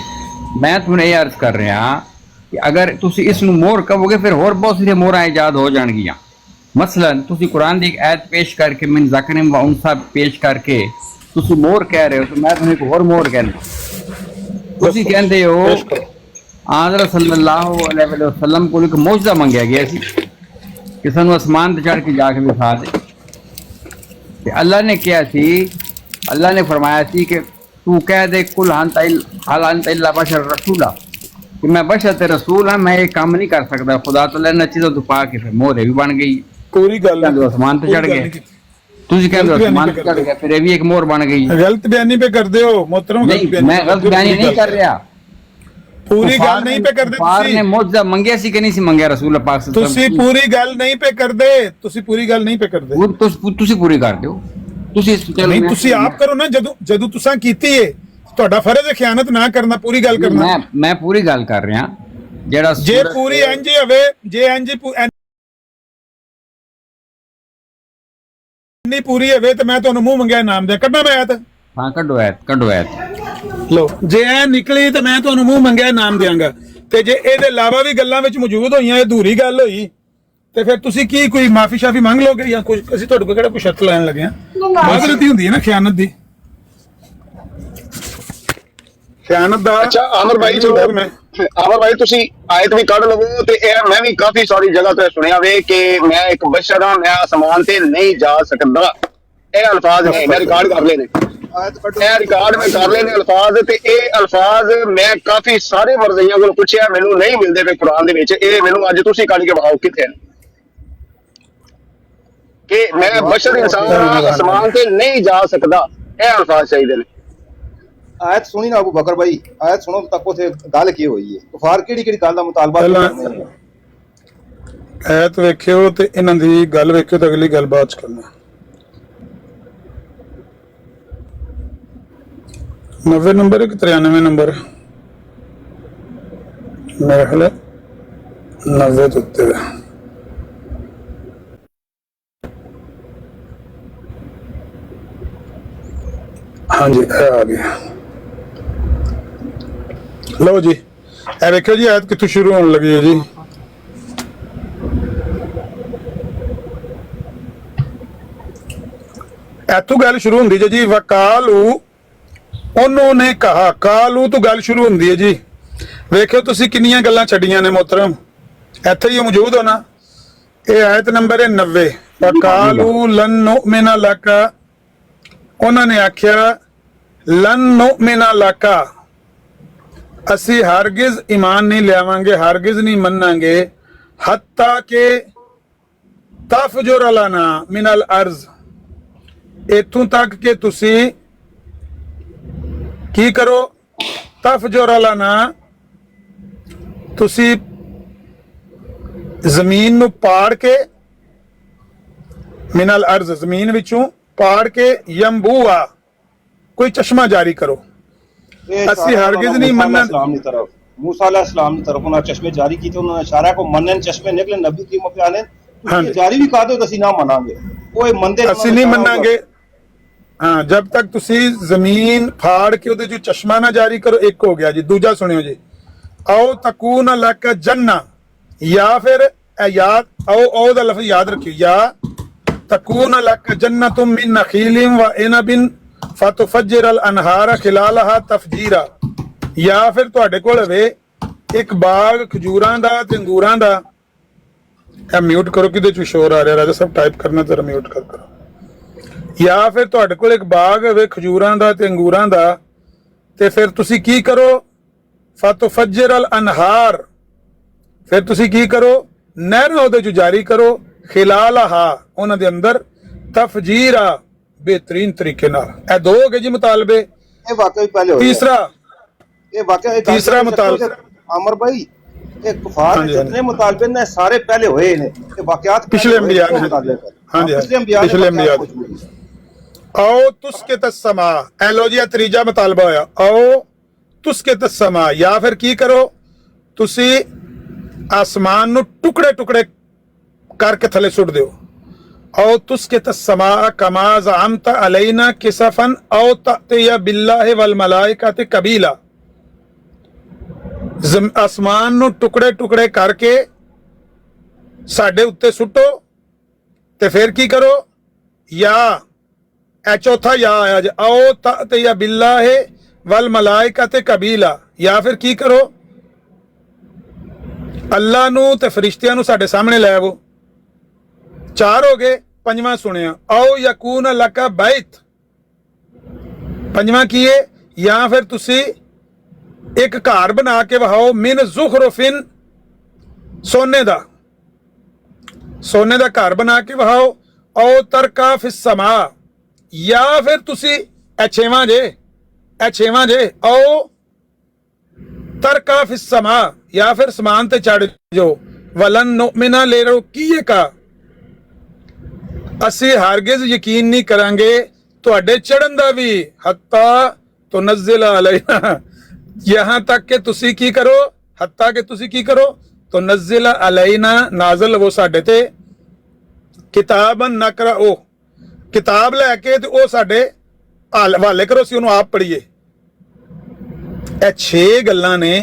ਮੈਂ ਤੁਹਾਨੂੰ ਇਹ ਅਰਜ਼ ਕਰ ਰਿਹਾ ਕਿ ਅਗਰ ਤੁਸੀਂ ਇਸ ਨੂੰ ਮੋਹਰ ਕਹੋਗੇ ਫਿਰ ਹੋਰ ਬਹੁਤ ਸਾਰੀਆਂ ਮੋਹਰਾਂ ਇਜਾਦ ਹੋ ਜਾਣਗੀਆਂ। ਮਸਲਨ ਤੁਸੀਂ ਕੁਰਾਨ ਦੀ ਇੱਕ ਆਇਤ ਪੇਸ਼ ਕਰਕੇ ਮਿਨ ज़करिन व उनसा ਪੇਸ਼ ਕਰਕੇ ਤੁਸੀਂ ਮੋਹਰ ਕਹਿ ਰਹੇ ਹੋ, ਤਾਂ ਮੈਂ ਤੁਹਾਨੂੰ ਇੱਕ ਹੋਰ ਮੋਹਰ ਕਹਿੰਦਾ। ਤੁਸੀਂ ਕਹਿੰਦੇ ਹੋ ਆਜ਼ਰ ਸੱਲੱਲਾਹੁ अलैहि वसल्लम ਕੋਲ ਇੱਕ ਮੌਜਜ਼ਾ ਮੰਗਿਆ ਗਿਆ ਸੀ ਕਿ ਸਾਨੂੰ ਅਸਮਾਨ ਤੇ ਚੜ੍ਹ ਕੇ ਜਾ ਕੇ ਵਿਖਾ ਦੇ। ਤੇ ਅੱਲਾਹ ਨੇ ਕਿਹਾ ਸੀ, ਅੱਲਾਹ ਨੇ ਫਰਮਾਇਆ ਸੀ ਕਿ ਤੂੰ ਕਹਿ ਦੇ ਕੁਲ ਹਲ ਅੰਤ इल्ला बशर रसूला, कि मैं बशर ते रसूल हाँ, मैं ये काम नहीं कर सकता। खुदा तो लेना चीज़ों तो पा के फिर मोहरे भी बन गई। पूरी गल आसमान पे चढ़ गए, तुझे कहते हो आसमान पे चढ़ गया, फिर ये भी एक मोहर बन गई। गलत बयानी पे कर दे हो मोहतरम। मैं गलत बयानी नहीं कर रहा, पूरी गल नहीं पे कर दे। कुफार ने मौजज़ा मंगया सी कि नहीं सी मंगया रसूल पाक से? तुसी पूरी गल नहीं पे कर दे, तुसी पूरी गल नहीं पे कर दे। तुसी पूरी कर दो, नहीं तुसी आप करो ना। जदों तुसां कीती है ਤੁਹਾਡਾ ਫਰਜ਼ ਹੈ ਖਿਆਨਤ ਨਾ ਕਰਨਾ, ਪੂਰੀ ਗੱਲ ਕਰਨਾ। ਮੈਂ ਪੂਰੀ ਗੱਲ ਕਰ ਰਿਹਾ। ਜਿਹੜਾ ਜੇ ਪੂਰੀ ਇੰਜ ਹੋਵੇ, ਜੇ ਇੰਜ ਨਹੀਂ ਪੂਰੀ ਹੋਵੇ ਤੇ ਮੈਂ ਤੁਹਾਨੂੰ ਮੂੰਹ ਮੰਗਿਆ ਇਨਾਮ ਦੇ ਕੱਢਣਾ ਮੈਂ ਆਇਤ। ਹਾਂ ਕੱਢੋ ਆਇਤ। ਲੋ ਜੇ ਐ ਨਿਕਲੀ ਤੇ ਮੈਂ ਤੁਹਾਨੂੰ ਮੂੰਹ ਮੰਗਿਆ ਇਨਾਮ ਦਿਆਂਗਾ। ਤੇ ਜੇ ਇਹਦੇ ਇਲਾਵਾ ਵੀ ਗੱਲਾਂ ਵਿੱਚ ਮੌਜੂਦ ਹੋਈਆਂ, ਇਹ ਅਧੂਰੀ ਗੱਲ ਹੋਈ, ਤੇ ਫਿਰ ਤੁਸੀਂ ਕੀ ਕੋਈ ਮਾਫੀ ਸ਼ਾਫੀ ਮੰਗ ਲੋਗੇ ਜਾਂ ਕੁਝ? ਅਸੀਂ ਤੁਹਾਡੇ ਕੋਲ ਕਿਹੜਾ ਕੋਈ ਸ਼ਰਤ ਲੈਣ ਲੱਗੇ ਆ? ਬਦਲਤੀ ਹੁੰਦੀ ਹੈ ਨਾ ਖਿਆਨਤ ਦੀ। ਖਿਆਨਤ ਦਾ ਅੱਛਾ ਅਮਰ ਭਾਈ ਚਲੋ ਅਮਰ ਭਾਈ ਤੁਸੀਂ ਆਇਤ ਵੀ ਕੱਢ ਲਵੋ ਤੇ ਇਹ ਮੈਂ ਵੀ ਕਾਫੀ ਸਾਰੀ ਜਗ੍ਹਾ ਤੋਂ ਸੁਣਿਆ ਵੇ ਕਿ ਮੈਂ ਇੱਕ ਬਸ਼ਰ ਹਾਂ, ਮੈਂ ਅਸਮਾਨ ਤੇ ਨਹੀਂ ਜਾ ਸਕਦਾ। ਇਹ ਅਲਫਾਜ਼ ਨੇ, ਮੈਂ ਰਿਕਾਰਡ ਕਰ ਲਏ ਨੇ, ਇਹ ਰਿਕਾਰਡ ਮੈਂ ਕਰ ਲਏ ਨੇ ਅਲਫਾਜ਼। ਤੇ ਇਹ ਅਲਫਾਜ਼ ਮੈਂ ਕਾਫੀ ਸਾਰੇ ਮਰਜ਼ਈਆਂ ਕੋਲ ਪੁੱਛਿਆ, ਮੈਨੂੰ ਨਹੀਂ ਮਿਲਦੇ ਪਏ ਕੁਰਾਨ ਦੇ ਵਿੱਚ। ਇਹ ਮੈਨੂੰ ਅੱਜ ਤੁਸੀਂ ਕੱਢ ਕੇ ਵਿਖਾਓ ਕਿੱਥੇ ਨੇ ਕਿ ਮੈਂ ਬਸ਼ਰ ਇਨਸਾਨ ਹਾਂ, ਅਸਮਾਨ ਤੇ ਨਹੀਂ ਜਾ ਸਕਦਾ। ਇਹ ਅਲਫਾਜ਼ ਚਾਹੀਦੇ ਨੇ। ਆਇਤ ਸੁਣੀ ਨਾ ਅਬੂ ਬਕਰ ਭਾਈ, ਆਇਤ ਸੁਣੋ ਤੱਕ ਉਥੇ ਗੱਲ ਕੀ ਹੋਈ ਹੈ, ਕੁਫਾਰ ਕਿਹੜੀ ਕਿਹੜੀ ਗੱਲ ਦਾ ਮੁਤਾਲਬਾ ਕਰਦੇ ਨੇ। ਐਤ ਵੇਖਿਓ ਤੇ ਇਹਨਾਂ ਦੀ ਗੱਲ ਵੇਖਿਓ ਤੇ ਅਗਲੀ ਗੱਲ ਬਾਅਦ ਚ ਕਰਨਾ। 90 ਨੰਬਰ ਕਿ 93 ਨੰਬਰ ਮੇਰੇ ਖਿਆਲ 90 ਤੋਂ ਉੱਤੇ ਹੈ। ਹਾਂਜੀ ਇਹ ਆ ਗਿਆ। ਲਓ ਜੀ ਇਹ ਵੇਖਿਓ ਜੀ ਆਇਤ ਕਿੱਥੋਂ ਸ਼ੁਰੂ ਹੋਣ ਲੱਗੀ ਹੈ ਜੀ। ਇੱਥੋਂ ਗੱਲ ਸ਼ੁਰੂ ਹੁੰਦੀ ਹੈ ਜੀ। ਵਕਾਲੂ ਉਹਨੂੰ ਨੇ ਕਹਾ, ਕਾਲੂ ਤੋਂ ਗੱਲ ਸ਼ੁਰੂ ਹੁੰਦੀ ਹੈ ਜੀ। ਵੇਖਿਓ ਤੁਸੀਂ ਕਿੰਨੀਆਂ ਗੱਲਾਂ ਛੱਡੀਆਂ ਨੇ ਮੁਹਤਰਮ, ਇੱਥੇ ਹੀ ਮੌਜੂਦ ਹੋ ਨਾ। ਇਹ ਆਇਤ ਨੰਬਰ ਹੈ 90। ਵਕਾਲੂ ਲਨ ਨੁਅਮਿਨਾ ਲਕਾ, ਉਹਨਾਂ ਨੇ ਆਖਿਆ ਲਨ ਨੁਅਮਿਨਾ ਲਕਾ, ਅਸੀਂ ਹਰਗਿਜ਼ ਈਮਾਨ ਨਹੀਂ ਲਿਆਵਾਂਗੇ, ਹਰਗਿਜ਼ ਨਹੀਂ ਮੰਨਾਂਗੇ। ਹੱਤਾ ਕਿ ਤਫਜੁਰ ਲਨਾ ਮਿਨਲ ਅਰਜ਼, ਇੱਥੋਂ ਤੱਕ ਕਿ ਤੁਸੀਂ ਕੀ ਕਰੋ, ਤਫਜੁਰ ਲਨਾ, ਤੁਸੀਂ ਜ਼ਮੀਨ ਨੂੰ ਪਾੜ ਕੇ, ਮਿਨਲ ਅਰਜ਼ ਜ਼ਮੀਨ ਵਿੱਚੋਂ ਪਾੜ ਕੇ, ਯੰਬੂਆ ਕੋਈ ਚਸ਼ਮਾ ਜਾਰੀ ਕਰੋ। ਅਸੀਂ ਹਰगिज नहीं मनना। मूसा अलैहिस्सलाम की तरफ उन्होंने चश्मे जारी किए, उन्होंने इशारा को मनन चश्मे निकले नबी की मौके आने जारी भी कर दो तो ਅਸੀਂ ਨਾ ਮੰਨਾਂਗੇ, ਉਹ ਮੰਨਦੇ ਅਸੀਂ ਨਹੀਂ ਮੰਨਾਂਗੇ। ਹਾਂ ਜਦ ਤੱਕ ਤੁਸੀਂ ਜ਼ਮੀਨ ਫਾੜ ਕੇ ਉਹਦੇ ਚੋਂ ਚਸ਼ਮਾ ਨਾ ਜਾਰੀ ਕਰੋ। ਇੱਕ ਹੋ ਗਿਆ ਜੀ। ਦੂਜਾ ਸੁਣਿਓ ਜੀ, ਆਓ ਤਕੂਨ ਲਕ ਜੰਨਾ, ਜਾਂ ਫਿਰ ਯਾਦ ਆਓ ਦਾ ਲਫ਼ਜ਼ ਯਾਦ ਰੱਖਿਓ, ਜਾਂ ਤਕੂਨ ਲਕ ਜੰਨਤੁਮ ਮਿਨ ਨਖੀਲਿਨ व इनबिन फतुफज्जिर अल अनहार खिलालहा तफजीरा, या फिर ਤੁਹਾਡੇ ਕੋਲ ਹੋਵੇ ਇੱਕ ਬਾਗ ਖਜੂਰਾਂ ਦਾ ਤੇ ਅੰਗੂਰਾਂ ਦਾ। ਇਹ ਮਿਊਟ ਕਰੋ, ਕਿਤੇ ਚ ਸ਼ੋਰ ਆ ਰਿਹਾ ਰਾਜਾ ਸਭ ਟਾਈਪ ਕਰਨਾ ਤੇ ਮਿਊਟ ਕਰ ਕਰੋ। ਜਾਂ ਫਿਰ ਤੁਹਾਡੇ ਕੋਲ ਇੱਕ ਬਾਗ ਹੋਵੇ ਖਜੂਰਾਂ ਦਾ ਤੇ ਅੰਗੂਰਾਂ ਦਾ, ਤੇ ਫਿਰ ਤੁਸੀਂ ਕੀ ਕਰੋ, ਫਤੁਫज्जिर अल अनहार, ਫਿਰ ਤੁਸੀਂ ਕੀ ਕਰੋ, ਨਹਿਰਾਂ ਉਹਦੇ ਚ ਜਾਰੀ ਕਰੋ, ਖਿਲਾਲਹਾ ਉਹਨਾਂ ਦੇ ਅੰਦਰ, ਤਫਜੀਰਾ बेहतरीन तरीके नाल। ए दो हो गए जी मुतालबे। ये वाकई पहले हो तीसरा, ये वाकई तीसरा मुतालबा अमर भाई, ये कुफार के जितने मुतालबे ने सारे पहले हुए ने, ये वाकयात पिछले अंबिया के। हां जी पिछले अंबिया। आओ तुस्के तस्मा, ए लो जी तीजा मुतालबा होया, आओ तुस्के तस्मा, या फिर की करो, तुसी आसमान नु टुकड़े टुकड़े करके थले सुट दियो। औ तुस्के तस्मा कमा ज़अमत अलैना किसफन औ तअतिया बिल्लाहि वल मलाइकति कबीला, आसमान ਨੂੰ ਟੁਕੜੇ ਟੁਕੜੇ ਕਰਕੇ ਸਾਡੇ ਉੱਤੇ ਸੁੱਟੋ। ਤੇ ਫਿਰ ਕੀ ਕਰੋ, या ए चौथा या आया जी, औ तअतिया बिल्लाहि वल मलाइकति कबीला, या फिर ਕੀ ਕਰੋ, ਅੱਲਾ ਨੂੰ ਤੇ ਫਰਿਸ਼ਤਿਆਂ ਨੂੰ ਸਾਡੇ ਸਾਹਮਣੇ ਲੈ ਆਵੋ। चार हो गए। पंजवां सुनिया, आओ यकून लका बैत, पंजवां की है, या फिर तुसी एक घर बना के वहाओ, मिन ज़ुखरुफिन, सोने दा, सोने दा घर बना के वहाओ। आओ तरका फिस समा, या फिर तुसी छेवां जे, आओ तरका फिस समा, या फिर समान ते चढ़ जो। वलन नुमिना ले रो की का, ਅਸੀਂ ਹਰਗਿਜ਼ ਯਕੀਨ ਨਹੀਂ ਕਰਾਂਗੇ ਤੁਹਾਡੇ ਚੜਨ ਦਾ ਵੀ, ਹੱਤਾ ਤੁਨਜ਼ਿਲ ਅਲੈਨਾ, ਯਹਾਂ ਤੱਕ ਕਿ ਤੁਸੀਂ ਕੀ ਕਰੋ, ਹੱਤਾ ਕਿ ਤੁਸੀਂ ਕੀ ਕਰੋ, ਤੁਨਜ਼ਿਲ ਅਲੈਨਾ, ਨਾਜ਼ਲ ਉਹ ਸਾਡੇ ਤੇ, ਕਿਤਾਬਨ ਨਕਰਾ, ਉਹ ਕਿਤਾਬ ਲੈ ਕੇ ਤੇ ਉਹ ਸਾਡੇ ਹਵਾਲੇ ਕਰੋ, ਅਸੀਂ ਉਹਨੂੰ ਆਪ ਪੜ੍ਹੀਏ। ਇਹ 6 ਗੱਲਾਂ ਨੇ।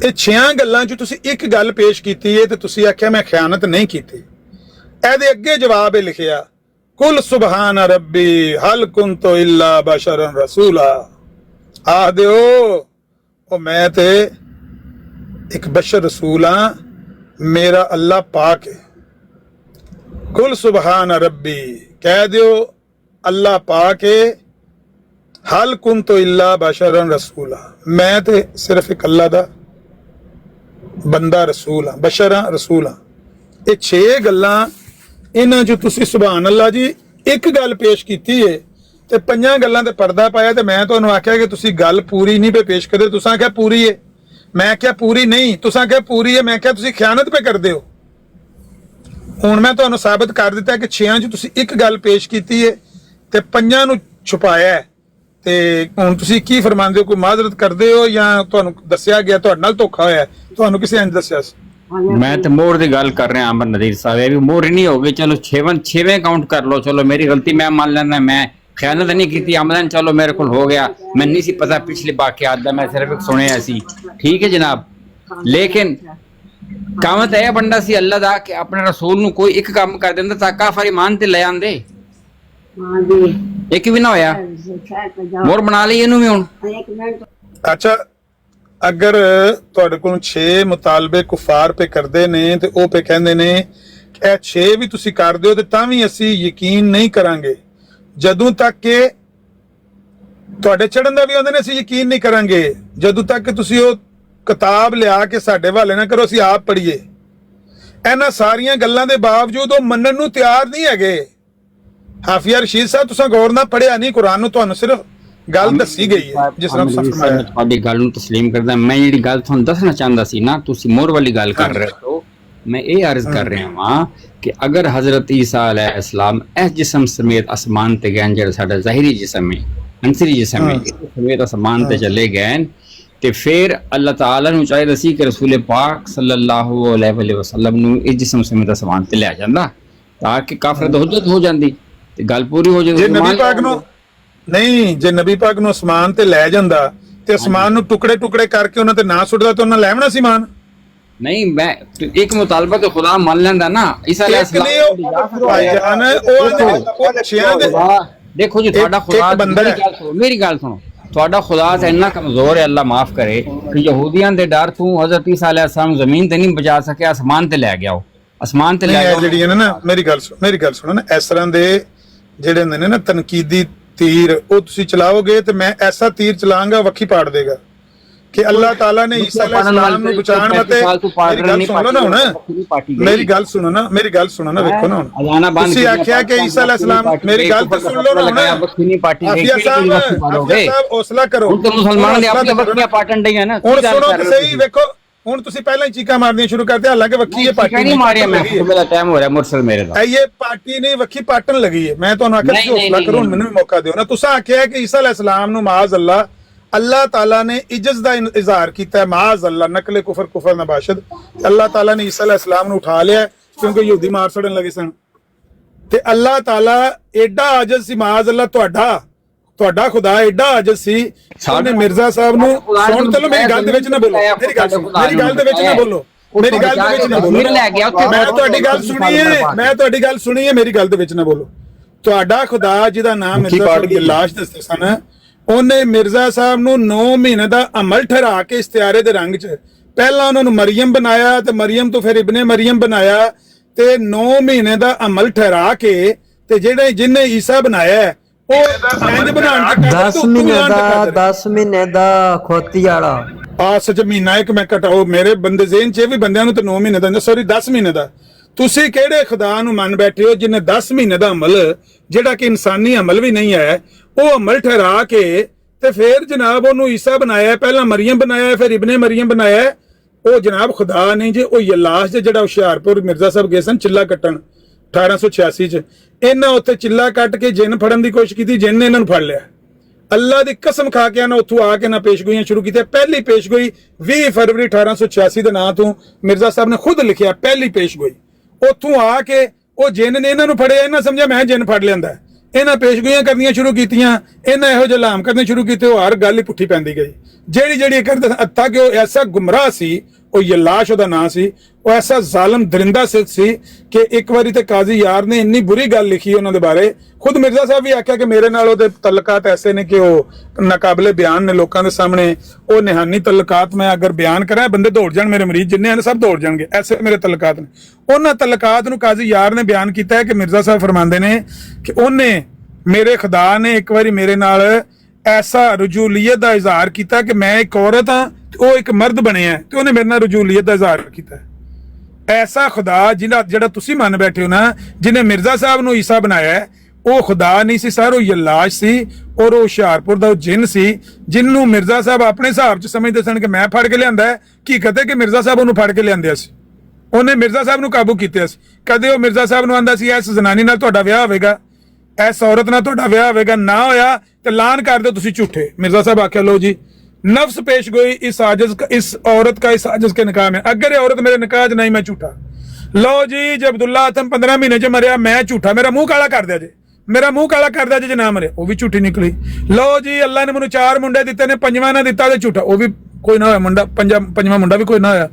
ਇਹ 6 ਗੱਲਾਂ ਚ ਤੁਸੀਂ ਇੱਕ ਗੱਲ ਪੇਸ਼ ਕੀਤੀ ਹੈ ਤੇ ਤੁਸੀਂ ਆਖਿਆ ਮੈਂ ਖਿਆਨਤ ਨਹੀਂ ਕੀਤੀ। ਇਹਦੇ ਅੱਗੇ ਜਵਾਬ ਇਹ ਲਿਖਿਆ, ਕੁਲ ਸੁਬਹਾਨ ਰੱਬੀ ਹਲ ਕੁੰਤੁ ਇਲਾ ਬਸ਼ਰਨ ਰਸੂਲਾ, ਆਖ ਦਿਓ ਉਹ ਮੈਂ ਤੇ ਇੱਕ ਬਸ਼ਰ ਰਸੂਲ ਹਾਂ, ਮੇਰਾ ਅੱਲਾ ਪਾਕ ਹੈ। ਕੁਲ ਸੁਬਹਾਨ ਰੱਬੀ, ਕਹਿ ਦਿਓ ਅੱਲਾ ਪਾਕ ਹੈ। ਹਲ ਕੁੰਤੁ ਇਲਾ ਬਸ਼ਰਨ ਰਸੂਲਾ, ਮੈਂ ਤੇ ਸਿਰਫ ਇੱਕ ਅੱਲਾ ਦਾ ਬੰਦਾ ਰਸੂਲ ਹਾਂ, ਬਸ਼ਰਾਂ ਰਸੂਲ ਹਾਂ। ਇਹ 6 ਗੱਲਾਂ ਇਹਨਾਂ 'ਚ ਤੁਸੀਂ ਸੁਭਾਨ ਅੱਲਾ ਜੀ ਇੱਕ ਗੱਲ ਪੇਸ਼ ਕੀਤੀ ਹੈ ਤੇ 5 ਗੱਲਾਂ ਤੇ ਪਰਦਾ ਪਾਇਆ। ਤੇ ਮੈਂ ਤੁਹਾਨੂੰ ਆਖਿਆ ਕਿ ਤੁਸੀਂ ਗੱਲ ਪੂਰੀ ਨਹੀਂ ਪੇ ਪੇਸ਼ ਕਰਦੇ। ਤੁਸੀਂ ਆਖਿਆ ਪੂਰੀ ਹੈ, ਮੈਂ ਕਿਹਾ ਪੂਰੀ ਨਹੀਂ, ਤੁਸੀਂ ਆਖਿਆ ਪੂਰੀ ਹੈ, ਮੈਂ ਕਿਹਾ ਤੁਸੀਂ ਖਿਆਨਤ ਪੇ ਕਰਦੇ ਹੋ। ਹੁਣ ਮੈਂ ਤੁਹਾਨੂੰ ਸਾਬਤ ਕਰ ਦਿੱਤਾ ਕਿ 6 'ਚ ਤੁਸੀਂ ਇੱਕ ਗੱਲ ਪੇਸ਼ ਕੀਤੀ ਹੈ ਤੇ 5 ਨੂੰ ਛੁਪਾਇਆ ਹੈ। ਤੇ ਹੁਣ ਤੁਸੀਂ ਕੀ ਫਰਮਾਉਂਦੇ ਹੋ? ਕੋਈ ਮਾਜ਼ਰਤ ਕਰਦੇ ਹੋ ਜਾਂ ਤੁਹਾਨੂੰ ਦੱਸਿਆ ਗਿਆ ਤੁਹਾਡੇ ਨਾਲ ਧੋਖਾ ਹੋਇਆ? ਤੁਹਾਨੂੰ ਕਿਸੇ ਨੇ ਦੱਸਿਆ ਸੀ? मैं तो मोर की गल कर रहा अमर नदीर साहब, ये भी मोर ही नहीं हो गई। चलो 6वें काउंट कर लो, चलो मेरी गलती मैं मान लेना, मैं खयानत नहीं की थी आमदन, चलो मेरे को हो गया, मैं नहीं सी पता पिछले वाकयात दा, मैं सिर्फ सुने सी, ठीक है जनाब। लेकिन काम तो यह बनता सी अल्लाह दा कि अपने रसूल नूं कोई एक काम कर देंदा तां काफर ईमान ते ले आंदे। हां जी, एक भी ना होया, मोर बना ਲਈ ਇਹਨੂੰ ਵੀ ਹੁਣ। ਅੱਛਾ, अगर ਤੁਹਾਡੇ ਕੋਲ 6 ਮੁਤਾਲਬੇ ਕੁਫਾਰ ਪੇ ਕਰਦੇ ਨੇ ਤੇ ਉਹ ਪੇ ਕਹਿੰਦੇ ਨੇ ਕਿ ਇਹ 6 ਵੀ ਤੁਸੀਂ ਕਰਦੇ ਹੋ ਤੇ ਤਾਂ ਵੀ ਅਸੀਂ ਯਕੀਨ ਨਹੀਂ ਕਰਾਂਗੇ ਜਦੋਂ ਤੱਕ ਕਿ ਤੁਹਾਡੇ ਚੜਨ ਦਾ ਵੀ ਆਉਂਦੇ ਨੇ, ਅਸੀਂ ਯਕੀਨ ਨਹੀਂ ਕਰਾਂਗੇ ਜਦੋਂ ਤੱਕ ਕਿ ਤੁਸੀਂ ਉਹ ਕਿਤਾਬ ਲਿਆ ਕੇ ਸਾਡੇ ਹਵਾਲੇ ਨਾ ਕਰੋ, ਅਸੀਂ ਆਪ ਪੜ੍ਹੀਏ। ਇਹਨਾਂ ਸਾਰੀਆਂ ਗੱਲਾਂ ਦੇ ਬਾਵਜੂਦ ਉਹ ਮੰਨਣ ਨੂੰ ਤਿਆਰ ਨਹੀਂ ਹੈਗੇ। ਹਾਫਿਜ਼ ਰਸ਼ੀਦ ਸਾਹਿਬ, ਤੁਸੀਂ ਗੌਰ ਨਾਲ ਪੜ੍ਹਿਆ ਨਹੀਂ ਕੁਰਾਨ ਨੂੰ, ਤੁਹਾਨੂੰ ਸਿਰਫ ਗੱਲ ਦੱਸੀ ਗਈ ਹੈ ਜਿਸ ਤਰ੍ਹਾਂ ਤੁਸੀਂ ਫਰਮਾਇਆ। ਤੁਹਾਡੀ ਗੱਲ ਨੂੰ ਤਸਲੀਮ ਕਰਦਾ। ਮੈਂ ਜਿਹੜੀ ਗੱਲ ਤੁਹਾਨੂੰ ਦੱਸਣਾ ਚਾਹੁੰਦਾ ਸੀ ਨਾ, ਤੁਸੀਂ ਮੋਰ ਵਾਲੀ ਗੱਲ ਕਰ ਰਹੇ ਹੋ, ਮੈਂ ਇਹ ਅਰਜ਼ ਕਰ ਰਿਹਾ ਹਾਂ ਕਿ ਅਗਰ ਹਜ਼ਰਤ ਈਸਾ अलैहिस्सलाम ਇਸ ਜਿਸਮ ਸਮੇਤ ਅਸਮਾਨ ਤੇ ਗਏ, ਜਿਹੜਾ ਸਾਡਾ ਜ਼ਾਹਿਰੀ ਜਿਸਮ ਹੈ, ਅੰਸਰੀ ਜਿਸਮ ਹੈ, ਸਮੇਤ ਅਸਮਾਨ ਤੇ ਚਲੇ ਗਏ, ਤੇ ਫਿਰ ਅੱਲਾਹ ਤਾਲਾ ਨੂੰ ਚਾਹੀਦਾ ਸੀ ਕਿ ਰਸੂਲ ਪਾਕ ਸੱਲੱਲਾਹੁ ਅਲੈਹਿ ਵਸੱਲਮ ਨੂੰ ਇਸ ਜਿਸਮ ਸਮੇਤ ਅਸਮਾਨ ਤੇ ਲੈ ਜਾਂਦਾ ਤਾਂ ਕਿ ਕਾਫਰ ਦੀ ਹੁਜਤ ਹੋ ਜਾਂਦੀ ਤੇ ਗੱਲ ਪੂਰੀ ਹੋ ਜਾਂਦੀ। ਜੇ ਨਬੀ ਪਾਕ ਨੂੰ ਨਹੀਂ, ਜੇ ਨਬੀ ਪਾਕ ਨੂੰ ਅਸਮਾਨ ਤੇ ਲੈ ਜਾਂਦਾ ਤੇ ਅਸਮਾਨ ਨੂੰ ਟੁਕੜੇ ਟੁਕੜੇ ਕਰਕੇ ਉਹਨਾਂ ਤੇ ਨਾ ਸੁੱਟਦਾ ਤੇ ਉਹਨਾਂ ਲੈਵਣਾ ਸੀ ਮਾਨ? नहीं, मैं एक मुतालबा तो खुदा मान लेंदा ना। ईसा देखो जी, थोड़ा खुदा मेरी गल सुनो, थोड़ा खुदा तो इन्ना कमजोर है, अल्लाह माफ करे, कि यहूदियां दे डर तू हजरत ईसा अलैहिस्सलाम जमीन ते नहीं बचा सके, आसमान ते ले गया, आसमान ते ले गया। ਜਿਹੜੀ ਹੈ ਨਾ, ਮੇਰੀ ਗੱਲ ਸੁਣੋ ਨਾ, ਇਸ ਤਰ੍ਹਾਂ ਦੇ ਜਿਹੜੇ ਹੁੰਦੇ ਨੇ ਨਾ ਤਨਕੀਦੀ ਤੀਰ, ਉਹ ਤੁਸੀਂ ਚਲਾਓਗੇ ਤੇ ਮੈਂ ਐਸਾ ਤੀਰ ਚਲਾਉਂਗਾ ਵੱਖੀ ਪਾੜ ਦੇਗਾ ਕਿ ਅੱਲਾਹ ਤਾਲਾ ਨੇ ਈਸਾ अलैहिस्सलाम ਨੂੰ ਬਚਾਉਣ ਵਾਸਤੇ। ਮੇਰੀ ਗੱਲ ਸੁਣੋ ਨਾ ਹੁਣ, ਮੇਰੀ ਗੱਲ ਸੁਣੋ ਨਾ, ਵੇਖੋ ਨਾ ਹੁਣ ਤੁਸੀਂ ਆਖਿਆ ਕਿ ਈਸਾ अलैहिस्सलाम, ਮੇਰੀ ਗੱਲ ਤਾਂ ਸੁਣ ਲਓ ਨਾ ਹੁਣ। ਹਾਫਿਜ਼ ਸਾਹਿਬ ਹੌਸਲਾ ਕਰੋ, ਮੁਸਲਮਾਨ ਦੇ ਆਪਣੇ ਵੱਖੀਆਂ ਪਾਟਣ ਡੇ ਨਾ। ਹੁਣ ਸੁਣੋ ਤੇ ਸਹੀ, ਵੇਖੋ ਹੁਣ ਤੁਸੀਂ ਪਹਿਲਾਂ ਹੀ ਚੀਕਾਂ ਮਾਰਨੀਆਂ ਸ਼ੁਰੂ ਕਰਦੇ, ਹਾਲਾਂਕਿ ਵੱਖੀ ਇਹ ਪਾਰਟੀ ਨਹੀਂ ਮਾਰਿਆ, ਮੈਂ ਮੇਰਾ ਟਾਈਮ ਹੋ ਰਿਹਾ ਮੁਰਸਲ ਮੇਰੇ ਦਾ, ਇਹ ਪਾਰਟੀ ਨਹੀਂ ਵੱਖੀ ਪਾਟਣ ਲੱਗੀ ਹੈ। ਮੈਂ ਤੁਹਾਨੂੰ ਆਖਿਆ ਤੁਸੀਂ ਹੌਸਲਾ ਕਰੋ, ਮੈਨੂੰ ਵੀ ਮੌਕਾ ਦਿਓ ਨਾ। ਤੁਸੀਂ ਆਖਿਆ ਕਿ ਈਸਾ अलैहिस्सलाम ਨੂੰ ਮਾਜ਼ ਅੱਲਾਹ ਤਾਲਾ ਨੇ ਇੱਜ਼ਤ ਦਾ ਇਜ਼ਹਾਰ ਕੀਤਾ, ਮਾਜ਼ ਅੱਲਾਹ, ਨਕਲੇ ਕੁਫਰ ਨਬਾਸ਼ਦ। ਅੱਲਾਹ ਤਾਲਾ ਨੇ ਈਸਾ अलैहिस्सलाम ਨੂੰ ਉਠਾ ਲਿਆ ਕਿਉਂਕਿ ਯਹੂਦੀ ਮਾਰ ਸੜਨ ਲੱਗੇ ਸਨ ਤੇ ਅੱਲਾਹ ਤਾਲਾ ਐਡਾ ਆਜਜ਼ ਸੀ, ਮਾਜ਼ ਅੱਲਾਹ, ਤੁਹਾਡਾ ਖੁਦਾ ਐਡਾ ਆਜਜ਼ ਸੀ, ਉਹਨੇ ਮਿਰਜ਼ਾ ਸਾਹਿਬ ਨੂੰ ਸੁਣ। ਚਲੋ ਮੇਰੀ ਗੱਲ ਦੇ ਵਿੱਚ ਨਾ ਬੋਲੋ, ਮੇਰੀ ਗੱਲ ਦੇ ਵਿੱਚ ਨਾ ਬੋਲੋ, ਮੇਰੀ ਗੱਲ ਦੇ ਵਿੱਚ ਨਾ ਬੋਲੋ। ਮੈਂ ਤੁਹਾਡੀ ਗੱਲ ਸੁਣੀ ਹੈ, ਮੇਰੀ ਗੱਲ ਦੇ ਵਿੱਚ ਨਾ ਬੋਲੋ। ਤੁਹਾਡਾ ਖੁਦਾ ਜਿਹਦਾ ਨਾਮ ਮਿਰਜ਼ਾ ਸਾਹਿਬ ਦੀ ਲਾਸ਼ ਦੱਸਦੇ ਸਨ, ਉਹਨੇ ਮਿਰਜ਼ਾ ਸਾਹਿਬ ਨੂੰ 9 ਮਹੀਨੇ ਦਾ ਅਮਲ ਠਹਿਰਾ ਕੇ ਇਸਤਿਆਰੇ ਦੇ ਰੰਗ 'ਚ ਪਹਿਲਾਂ ਉਹਨਾਂ ਨੂੰ ਮਰੀਮ ਬਣਾਇਆ ਤੇ ਮਰੀਮ ਤੋਂ ਫਿਰ ਇਬਨੇ ਮਰੀਮ ਬਣਾਇਆ ਤੇ 9 ਮਹੀਨੇ ਦਾ ਅਮਲ ਠਹਿਰਾ ਕੇ ਤੇ ਜਿਹਨੇ ਈਸਾ ਬਣਾਇਆ ਉਹ ਇੰਜ ਬਣਾਉਣ ਚ 10 ਮਹੀਨੇ ਦਾ ਖੋਤੀ ਵਾਲਾ ਸੱਚ ਮਹੀਨਾ ਇੱਕ ਮੈਂ ਘਟਾਓ, ਮੇਰੇ ਬੰਦੇ ਜ਼ਿਹਨ 'ਚ ਵੀ ਬੰਦਿਆਂ ਨੂੰ ਤੇ 9 ਮਹੀਨੇ ਦਾ, ਸੌਰੀ 10 ਮਹੀਨੇ ਦਾ। ਤੁਸੀਂ ਕਿਹੜੇ ਖੁਦਾ ਨੂੰ ਮੰਨ ਬੈਠੇ ਹੋ ਜਿਹਨੇ 10 ਮਹੀਨੇ ਦਾ ਅਮਲ, ਜਿਹੜਾ ਕਿ ਇਨਸਾਨੀ ਅਮਲ ਵੀ ਨਹੀਂ ਹੈ, ਉਹ ਅਮਲ ਠਹਿਰਾ ਕੇ ਤੇ ਫਿਰ ਜਨਾਬ ਉਹਨੂੰ ਈਸਾ ਬਣਾਇਆ, ਪਹਿਲਾਂ ਮਰੀਮ ਬਣਾਇਆ, ਫਿਰ ਇਬਨੇ ਮਰੀਮ ਬਣਾਇਆ। ਉਹ ਜਨਾਬ ਖੁਦਾ ਨਹੀਂ ਜੇ, ਉਹ ਯਲਾਸ਼ ਦੇ ਜਿਹੜਾ ਹੁਸ਼ਿਆਰਪੁਰ ਮਿਰਜ਼ਾ ਸਾਹਿਬ ਗਏ ਸਨ ਚਿੱਲਾ ਕੱਟਣ 1886 ਚ, ਇਹਨਾਂ ਉੱਥੇ ਚਿੱਲਾ ਕੱਟ ਕੇ ਜਿੰਨ ਫੜਨ ਦੀ ਕੋਸ਼ਿਸ਼ ਕੀਤੀ, ਜਿੰਨ ਨੇ ਇਹਨਾਂ ਨੂੰ ਫੜ ਲਿਆ। ਅੱਲਾ ਦੀ ਕਸਮ ਖਾ ਕੇ ਨਾ ਉੱਥੋਂ ਆ ਕੇ ਨਾ ਪੇਸ਼ਗੋਈਆਂ ਸ਼ੁਰੂ ਕੀਤੀਆਂ। ਪਹਿਲੀ ਪੇਸ਼ਗੋਈ 20 ਫਰਵਰੀ 1886 ਦੇ ਨਾਂ ਤੋਂ ਮਿਰਜ਼ਾ ਸਾਹਿਬ ਨੇ ਖੁਦ ਲਿਖਿਆ, ਪਹਿਲੀ ਪੇਸ਼ਗੋਈ। ਉੱਥੋਂ ਆ ਕੇ ਉਹ ਜਿੰਨ ਨੇ ਇਹਨਾਂ ਨੂੰ ਫੜਿਆ, ਇਹਨਾਂ ਸਮਝਿਆ ਮੈਂ ਜਿੰਨ ਫੜ ਲਿਆਂਦਾ, ਇਹਨਾਂ ਪੇਸ਼ਗੋਈਆਂ ਕਰਨੀਆਂ ਸ਼ੁਰੂ ਕੀਤੀਆਂ, ਇਹਨਾਂ ਇਹੋ ਜਿਹੇ ਲਾਮ ਕਰਨੇ ਸ਼ੁਰੂ ਕੀਤੇ, ਉਹ ਹਰ ਗੱਲ ਹੀ ਪੁੱਠੀ ਪੈਂਦੀ ਗਈ। ਜਿਹੜੀ ਕਰਦੇ ਅੱਤਾ ਕਿ ਉਹ ਐਸਾ ਗੁੰਮਰਾਹ ਸੀ, ਉਹ ਯਲਾਸ਼ ਉਹਦਾ ਨਾਂ ਸੀ। ਉਹ ਐਸਾ ਜ਼ਾਲਮ ਦਰਿੰਦਾ ਸਿੱਖ ਸੀ ਕਿ ਇੱਕ ਵਾਰੀ ਤੇ ਕਾਜ਼ੀ ਯਾਰ ਨੇ ਇੰਨੀ ਬੁਰੀ ਗੱਲ ਲਿਖੀ ਉਹਨਾਂ ਦੇ ਬਾਰੇ, ਖੁਦ ਮਿਰਜ਼ਾ ਸਾਹਿਬ ਵੀ ਆਖਿਆ ਕਿ ਮੇਰੇ ਨਾਲ ਉਹਦੇ ਤਲਕਾਤ ਐਸੇ ਨੇ ਕਿ ਉਹ ਨਾਕਾਬਲੇ ਬਿਆਨ ਨੇ ਲੋਕਾਂ ਦੇ ਸਾਹਮਣੇ। ਉਹ ਨਿਹਾਨੀ ਤਲਕਾਤ ਮੈਂ ਅਗਰ ਬਿਆਨ ਕਰਾਂ ਬੰਦੇ ਦੌੜ ਜਾਣ, ਮੇਰੇ ਮਰੀਜ਼ ਜਿੰਨੇ ਹਨ ਸਭ ਦੌੜ ਜਾਣਗੇ, ਐਸੇ ਮੇਰੇ ਤਲਕਾਤ ਨੇ। ਉਹਨਾਂ ਤਲਕਾਤ ਨੂੰ ਕਾਜ਼ੀ ਯਾਰ ਨੇ ਬਿਆਨ ਕੀਤਾ ਹੈ ਕਿ ਮਿਰਜ਼ਾ ਸਾਹਿਬ ਫਰਮਾਉਂਦੇ ਨੇ ਕਿ ਉਹਨੇ, ਮੇਰੇ ਖੁਦਾ ਨੇ ਇੱਕ ਵਾਰੀ ਮੇਰੇ ਨਾਲ ਐਸਾ ਰਜੂਲੀਅਤ ਦਾ ਇਜ਼ਹਾਰ ਕੀਤਾ ਕਿ ਮੈਂ ਇੱਕ ਔਰਤ ਹਾਂ ਤੇ ਉਹ ਇੱਕ ਮਰਦ ਬਣਿਆ ਤੇ ਉਹਨੇ ਮੇਰੇ ਨਾਲ ਰਜੂਲੀਅਤ ਦਾ ਇਜ਼ਹਾਰ ਕੀਤਾ। ਐਸਾ ਖੁਦਾ ਜਿਹੜਾ ਤੁਸੀਂ ਮੰਨ ਬੈਠੇ ਹੋ ਨਾ, ਜਿਹਨੇ ਮਿਰਜ਼ਾ ਸਾਹਿਬ ਨੂੰ ਈਸਾ ਬਣਾਇਆ, ਉਹ ਖੁਦਾ ਨਹੀਂ ਸੀ ਸਰ, ਉਹ ਯਲਾਸ਼ ਸੀ। ਔਰ ਉਹ ਹੁਸ਼ਿਆਰਪੁਰ ਦਾ ਉਹ ਜਿੰਨ ਸੀ ਜਿਹਨੂੰ ਮਿਰਜ਼ਾ ਸਾਹਿਬ ਆਪਣੇ ਹਿਸਾਬ 'ਚ ਸਮਝਦੇ ਸਨ ਕਿ ਮੈਂ ਫੜ ਕੇ ਲਿਆਂਦਾ ਹੈ। ਕੀ ਕਹਤੇ ਕਿ ਮਿਰਜ਼ਾ ਸਾਹਿਬ ਉਹਨੂੰ ਫੜ ਕੇ ਲਿਆਂਦਿਆ ਸੀ, ਉਹਨੇ ਮਿਰਜ਼ਾ ਸਾਹਿਬ ਨੂੰ ਕਾਬੂ ਕੀਤਾ ਸੀ। ਕਦੇ ਉਹ ਮਿਰਜ਼ਾ ਸਾਹਿਬ ਨੂੰ ਆਂਦਾ ਸੀ ਇਸ ਜ਼ਨਾਨੀ ਨਾਲ ਤੁਹਾਡਾ ਵਿਆਹ ਹੋਵੇਗਾ, ਇਸ ਔਰਤ ਨਾਲ ਤੁਹਾਡਾ ਵਿਆਹ ਹੋਵੇਗਾ, ਨਾ ਹੋਇਆ ਤੇ ਲਾਨ ਕਰ ਦਿਓ ਤੁਸੀਂ ਝੂਠੇ। मिर्जा साहब आख्या लो जी नफ्स पेश गोई इस आजिज का, इस औरत का इस आजिज के निकाह में, अगर ये औरत मेरे निकाह च नहीं मैं झूठा। लो जी जब अब्दुल्ला आतम 15 महीने च मरिया मैं झूठा, मेरा मुंह काला कर दिया जे, मेरा मुंह काला कर दिया जे ना मरे, वो भी झूठी निकली। लो जी अल्लाह ने मैनू 4 मुंडे दिते ने, 5वां ना दिता ते झूठा, वो भी कोई ना होया मुंडा, 5वां मुंडा भी कोई ना होया।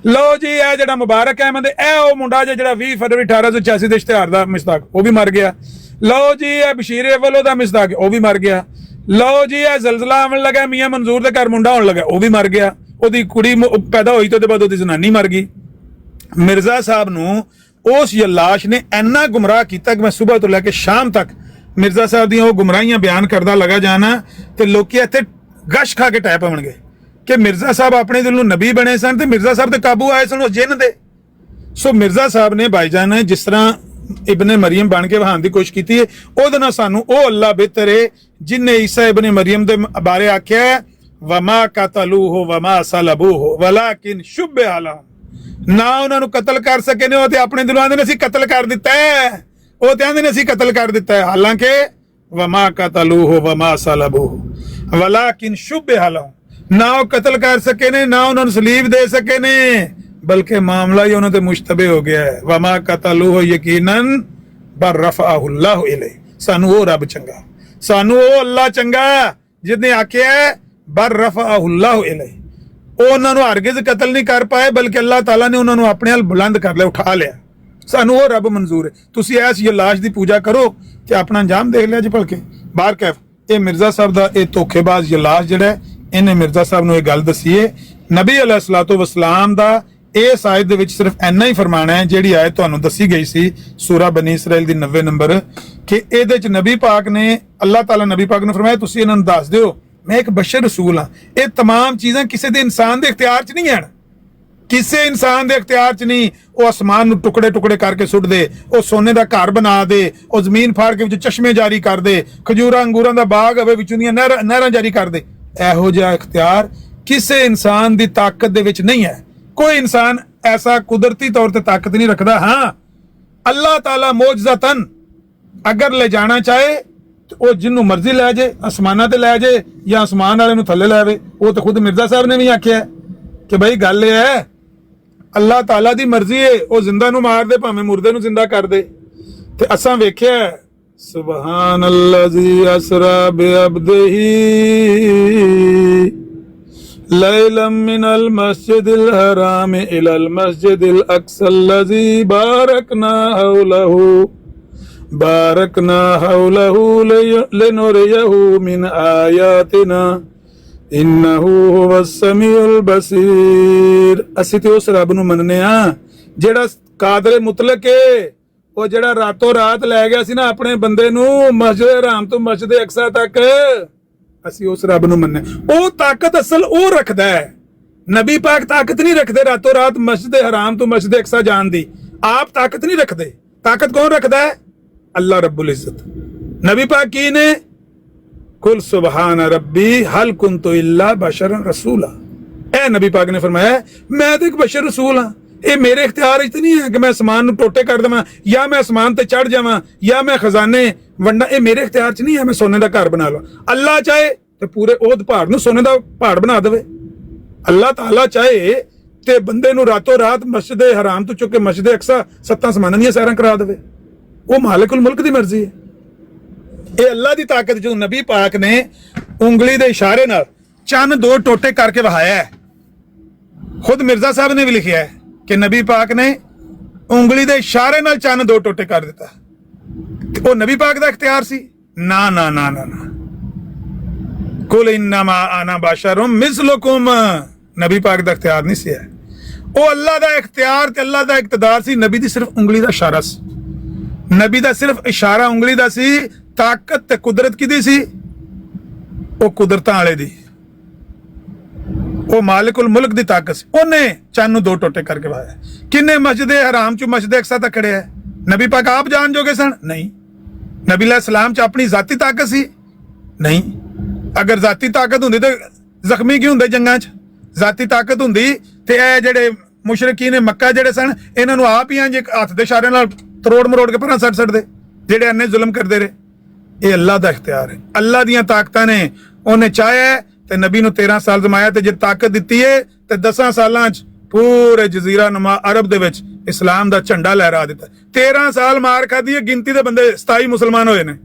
लो जी ए जेड़ा मुबारक अहमद ए ओ मुंडा जेड़ा 20 फरवरी 1886 दे इश्तिहार दा मिसदाक, वो भी मर गया। लो जी ए बशीर अव्वल दा मिसदाक, वो भी मर गया। लो जी ए जलजला आवन लगा, मियां मंजूर दे घर मुंडा होने लगा, वो भी मर गया। ओदी कुड़ी पैदा होई तो बाद ओदी जनानी मर गई। मिर्जा साहब नू उस यलाश ने इन्ना गुमराह किया कि मैं सुबह तो लैके शाम तक मिर्जा साहब दी गुमराहियां बयान करदा लगा जाना ते लोकी इत्थे गश खा के टै पवणगे कि मिर्जा साहब अपने दिल नूं नबी बने सन ते मिर्जा साहब ते काबू आए सन जिन्न दे। सो मिर्जा साहब ने भाईजान ने जिस तरह इबने मरियम बन के वहां की कोशिश की है, ਉਹਦੇ ਨਾਲ ਸਾਨੂੰ ਉਹ ਅੱਲਾ ਬਿਹਤਰ ਹੈ ਜਿਨੇ ਈਸਾ ਇਬਨ ਮਰੀਮ ਦੇ ਬਾਰੇ ਆਖਿਆ ਵਮਾ ਕਤਲੂਹੂ ਵਮਾ ਸਲਬੂਹੂ ਵਲਾਕਿਨ ਸ਼ੁਬਿਹਾ ਲਹੁਮ। ਨਾ ਉਹਨਾਂ ਨੂੰ ਕਤਲ ਕਰ ਸਕੇ ਨੇ, ਉਹ ਤੇ ਆਪਣੇ ਦਿਲੋਂ ਆਂਦੇ ਨੇ ਅਸੀਂ ਕਤਲ ਕਰ ਦਿੱਤਾ ਹੈ, ਉਹ ਤੇ ਆਂਦੇ ਨੇ ਅਸੀਂ ਕਤਲ ਕਰ ਦਿੱਤਾ ਹੈ, ਹਾਲਾਂਕਿ ਵਮਾ ਕਤਲੂਹੂ ਵਮਾ ਸਲਬੂਹੂ ਵਲਾਕਿਨ ਸ਼ੁਬਿਹਾ ਲਹੁਮ। ਨਾ ਉਹ ਕਤਲ ਕਰ ਸਕੇ ਨੇ, ਨਾ ਉਹਨਾਂ ਨੂੰ ਸਲੀਬ ਦੇ ਸਕੇ ਨੇ, बल्कि मामला ही उन्होंने मुश्तबे हो गया है। वमा कतलूहु यकीनन बर रफ़अहु अल्लाहु इलैहि। सानू वो रब चंगा, सानू वो अल्लाह चंगा जिसने आख्या है बर रफ़अहु अल्लाहु इलैहि। वो उन्होंने हरगिज़ कतल नहीं कर पाए, बल्कि अल्लाह ताला ने उन्होंने अपने हाल बुलंद कर लिया, उठा लिया। सानू वो रब मंजूर है। तुसी इस यलाश की पूजा करो ते अपना अंजाम देख लिया जी भलके बाहर कैफ। ये मिर्जा साहब का यह धोखेबाज यलाश जिहड़ा इन्हें मिर्जा साहब नूं ये गल दसी है। नबी अलैहिस्सलातु वस्सलाम दा इस आयत दे विच सिर्फ इन्ना ही फरमाना है जिहड़ी आयत तुहानूं दसी गई सी सूरा बनी इसराइल दी 90 नंबर कि इहदे च नबी पाक ने, अल्लाह ताला नबी पाक ने फरमाया तुसीं इन्हां नूं दस दिओ मैं एक बशर रसूल हाँ। ये तमाम चीज़ां किसी दे इंसान दे इख्तियार च नहीं हैं, किसी इंसान दे इख्तियार च नहीं। वो आसमान नूं टुकड़े टुकड़े करके सुट दे, वो सोने दा घर बना दे, वो जमीन फाड़ के विच चश्मे जारी कर दे, खजूरां अंगूरां दा बाग होवे विचों दीयां नहरां जारी कर दे। इहो जिहा इख्तियार किसी इंसान दी ताकत दे विच नहीं है। कोई इंसान ऐसा कुदरती तौर पर ताकत नहीं रखता। हाँ अल्लाह ताला मोजज़तन अगर ले जाना चाहे तो वो जिन्नू मर्जी लै जाए, आसमाना ते लै जाए या आसमान वाले नूं थल्ले लै आवे। वो तो खुद मिर्जा साहब ने भी आख्या कि भाई गल ये है अल्लाह ताला दी मर्जी है, वो जिंदा नूं मार दे भावें मुर्दे नूं जिंदा कर दे। ते असां वेख्या सुबहान अल्लाज़ी असरा बिअब्दिही लैलम मिनल मस्जिदिल हराम इलल मस्जिदिल अक्सल्लज़ी बारकना हौलहु लिनुरियहु मिन आयातिना इन्नहु हुवस समीउल बसीर। असीं ते उस रब नूं मनने आ जेड़ा कादर मुतलक है, वो जेड़ा रातों रात लै गया सी ना अपने बंदे नूं मस्जिद हराम तो मस्जिद अक्सा तक। ਅਸੀਂ ਉਸ ਰੱਬ ਨੂੰ ਮੰਨਦੇ। ਉਹ ਤਾਕਤ ਅਸਲ ਉਹ ਰੱਖਦਾ ਹੈ, ਨਬੀ ਪਾਕ ਤਾਕਤ ਨਹੀਂ ਰੱਖਦੇ ਰਾਤੋਂ ਰਾਤ ਮਸਜਿਦ ਹਰਾਮ ਤੋਂ ਮਸਜਿਦ ਅਕਸਾ ਜਾਣ ਦੀ। ਆਪ ਤਾਕਤ ਨਹੀਂ ਰੱਖਦੇ। ਤਾਕਤ ਕੌਣ ਰੱਖਦਾ ਹੈ? ਅੱਲਾਹ ਰੱਬੁਲ ਇੱਜ਼ਤ। ਨਬੀ ਪਾਕ ਕੀ ਨੇ? ਕੁਲ ਸੁਬਹਾਨ ਰੱਬੀ ਹਲ ਕੁੰਤੁ ਇल्ला ਬਸ਼ਰਨ ਰਸੂਲਾ। ਇਹ ਨਬੀ ਪਾਕ ਨੇ ਫਰਮਾਇਆ ਮੈਂ ਤਾਂ ਇੱਕ ਬਸ਼ਰ ਰਸੂਲ ਹਾਂ। ਇਹ ਮੇਰੇ ਇਖਤਿਆਰ ਵਿੱਚ ਨਹੀਂ ਹੈ ਕਿ ਮੈਂ ਅਸਮਾਨ ਨੂੰ ਟੋਟੇ ਕਰ ਦੇਵਾਂ ਜਾਂ ਮੈਂ ਅਸਮਾਨ ਤੇ ਚੜ ਜਾਵਾਂ ਜਾਂ ਮੈਂ ਖਜ਼ਾਨੇ ਵੰਡਾ। ਇਹ ਮੇਰੇ ਇਖਤਿਆਰ ਚ ਨਹੀਂ ਹੈ ਮੈਂ ਸੋਨੇ ਦਾ ਘਰ ਬਣਾ ਲਵਾਂ। ਅੱਲਾਹ ਚਾਹੇ ਤੇ ਪੂਰੇ ਉਹ ਪਹਾੜ ਨੂੰ ਸੋਨੇ ਦਾ ਪਹਾੜ ਬਣਾ ਦੇਵੇ। ਅੱਲਾਹ ਤਾਲਾ ਚਾਹੇ ਤੇ ਬੰਦੇ ਨੂੰ ਰਾਤੋਂ ਰਾਤ ਮਸਜਿਦ ਹਰਾਮ ਤੋਂ ਚੁੱਕ ਕੇ ਮਸਜਿਦ ਅਕਸਾ 7 ਅਸਮਾਨਾਂ ਦੀਆਂ ਸੈਰਾਂ ਕਰਾ ਦੇਵੇ। ਉਹ ਮਾਲਿਕੁਲ ਮੁਲਕ ਦੀ ਮਰਜ਼ੀ ਹੈ। ਇਹ ਅੱਲਾਹ ਦੀ ਤਾਕਤ ਜਦੋਂ ਨਬੀ ਪਾਕ ਨੇ ਉਂਗਲੀ ਦੇ ਇਸ਼ਾਰੇ ਨਾਲ ਚੰਨ 2 ਟੋਟੇ ਕਰਕੇ ਵਹਾਇਆ ਹੈ। ਖੁਦ ਮਿਰਜ਼ਾ ਸਾਹਿਬ ਨੇ ਵੀ ਲਿਖਿਆ ਹੈ ਕਿ ਨਬੀ ਪਾਕ ਨੇ ਉਂਗਲੀ ਦੇ ਇਸ਼ਾਰੇ ਨਾਲ ਚੰਨ ਦੋ ਟੋਟੇ ਕਰ ਦਿੱਤਾ। ਤੇ ਉਹ ਨਬੀ ਪਾਕ ਦਾ ਇਖਤਿਆਰ ਸੀ? ਨਾ ਨਾ ਨਾ ਨਾ ਨਾ, ਕੁਲ ਇਨਮਾ ਆਨਾ ਬਸ਼ਰੁਮ ਮਿਸਲੁकुम, ਨਬੀ ਪਾਕ ਦਾ ਇਖਤਿਆਰ ਨਹੀਂ ਸੀ। ਉਹ ਅੱਲਾ ਦਾ ਇਖਤਿਆਰ ਤੇ ਅੱਲਾ ਦਾ ਇਕਤਦਾਰ ਸੀ। ਨਬੀ ਦੀ ਸਿਰਫ ਉਂਗਲੀ ਦਾ ਇਸ਼ਾਰਾ ਸੀ, ਨਬੀ ਦਾ ਸਿਰਫ ਇਸ਼ਾਰਾ ਉਂਗਲੀ ਦਾ ਸੀ। ਤਾਕਤ ਤੇ ਕੁਦਰਤ ਕਿਹਦੀ ਸੀ? ਉਹ ਕੁਦਰਤਾਂ ਵਾਲੇ ਦੀ, ਉਹ ਮਾਲਿਕੁਲ ਮੁਲਕ ਦੀ ਤਾਕਤ ਸੀ। ਉਹਨੇ ਚੰਨ ਨੂੰ ਦੋ ਟੋਟੇ ਕਰਕੇ ਵਾਇਆ। ਕਿੰਨੇ ਮਸਜਿਦੇ ਹਰਾਮ ਚ ਮਸਜਿਦ ਅਕਸਾ ਤੱਕ ਖੜਿਆ ਹੈ? ਨਬੀ ਪਾਕ ਆਪ ਜਾਣ ਜੋਗੇ ਸਨ? ਨਹੀਂ। ਨਬੀ ਅਲੈਹਿਸ ਸਲਾਮ ਚ ਆਪਣੀ ਜ਼ਾਤੀ ਤਾਕਤ ਸੀ? ਨਹੀਂ। ਅਗਰ ਜ਼ਾਤੀ ਤਾਕਤ ਹੁੰਦੀ ਤੇ ਜ਼ਖਮੀ ਕਿਉਂ ਹੁੰਦੇ ਜੰਗਾਂ ਚ? ਜ਼ਾਤੀ ਤਾਕਤ ਹੁੰਦੀ ਤੇ ਇਹ ਜਿਹੜੇ ਮੁਸ਼ਰਿਕੀਨ ਮੱਕਾ ਜਿਹੜੇ ਸਨ, ਇਹਨਾਂ ਨੂੰ ਆਪ ਹੀ ਇੰਜ ਹੱਥ ਦੇ ਇਸ਼ਾਰੇ ਨਾਲ ਤਰੋੜ ਮਰੋੜ ਕੇ ਪਰਾਂ ਸੱਟ ਦੇ, ਜਿਹੜੇ ਇੰਨੇ ਜ਼ੁਲਮ ਕਰਦੇ ਰਹੇ। ਇਹ ਅੱਲਾ ਦਾ ਇਖਤਿਆਰ ਹੈ, ਅੱਲਾ ਦੀਆਂ ਤਾਕਤਾਂ ਨੇ। ਉਹਨੇ ਚਾਹਿਆ ਤੇ ਨਬੀ ਨੂੰ 13 ਸਾਲ ਜ਼ਮਾਇਆ, ਤੇ ਜੇ ਤਾਕਤ ਦਿੱਤੀ ਹੈ ਤੇ 10 ਸਾਲਾਂ ਚ ਪੂਰੇ ਜਜ਼ੀਰਾ ਨੁਮਾ ਅਰਬ ਦੇ ਵਿੱਚ ਇਸਲਾਮ ਦਾ ਝੰਡਾ ਲਹਿਰਾ ਦਿੱਤਾ। 13 ਸਾਲ ਮਾਰ ਖਾਦੀ ਹੈ, ਗਿਣਤੀ ਦੇ ਬੰਦੇ 27 ਮੁਸਲਮਾਨ ਹੋਏ ਨੇ।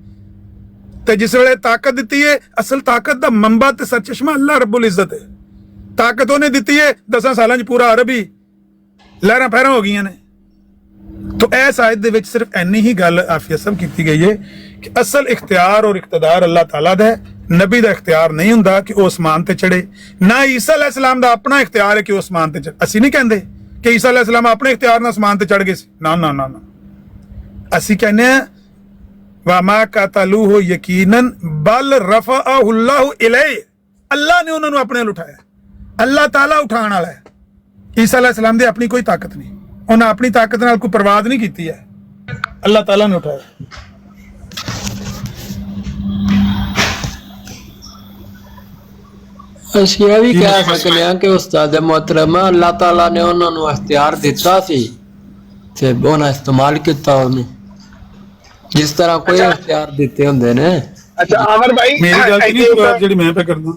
ਤੇ ਜਿਸ ਵੇਲੇ ਤਾਕਤ ਦਿੱਤੀ ਹੈ, ਅਸਲ ਤਾਕਤ ਦਾ ਮੰਬਾ ਤੇ ਸਰਚਸ਼ਮਾ ਅੱਲਾ ਰੱਬੁਲ ਇੱਜ਼ਤ ਹੈ। ਤਾਕਤ ਉਹਨੇ ਦਿੱਤੀ ਹੈ, 10 ਸਾਲਾਂ ਚ ਪੂਰਾ ਅਰਬ ਹੀ ਲਹਿਰਾਂ ਫਹਿਰਾਂ ਹੋ ਗਈਆਂ ਨੇ। तो इस आयत दे विच सिर्फ इन्नी ही गल आफिया सब की गई है कि असल इख्तियार और इख्तदार अल्लाह ताला दा है। नबी दा इख्तियार नहीं हुंदा कि वो आसमान ते चढ़े, ना ईसा अलैहिस्सलाम दा अपना इख्तियार है कि वो आसमान ते चढ़े। असीं नहीं कहंदे कि ईसा अलैहिस्सलाम अपने इख्तियार नाल आसमान ते चढ़ गए सी, ना ना ना ना। असीं कहने वा मा कतलूहु यकीनन बल रफअहु अल्लाहु इलैहि, अल्लाह ने उन्हां नूं अपने नाल उठाया। अल्लाह ताला उठाण वाला है। ईसा अलैहिस्सलाम दी अपनी कोई ताकत नहीं, उन्हें अपनी ताकत नाल कोई परवाह नहीं की है, अल्लाह ताला ने उठाया। ਅਸੀਂ ਇਹ ਵੀ ਕਹਿ ਸਕਦੇ ਹਾਂ ਕਿ ਉਸਤਾਦ ਮੁਹਤਰਮ ਅੱਲਾਹ ਤਾਲਾ ਨੇ ਉਹਨਾਂ ਨੂੰ ਇਖਤਿਆਰ ਦਿੱਤਾ ਸੀ ਤੇ ਉਹਨਾਂ ਇਸਤੇਮਾਲ ਕੀਤਾ ਉਹਨੂੰ, ਜਿਸ ਤਰ੍ਹਾਂ ਕੋਈ ਇਖਤਿਆਰ ਦਿੱਤੇ ਹੁੰਦੇ ਨੇ। अच्छा आमिर भाई, मेरी गल नहीं ਜਿਹੜੀ ਮੈਂ पे करदा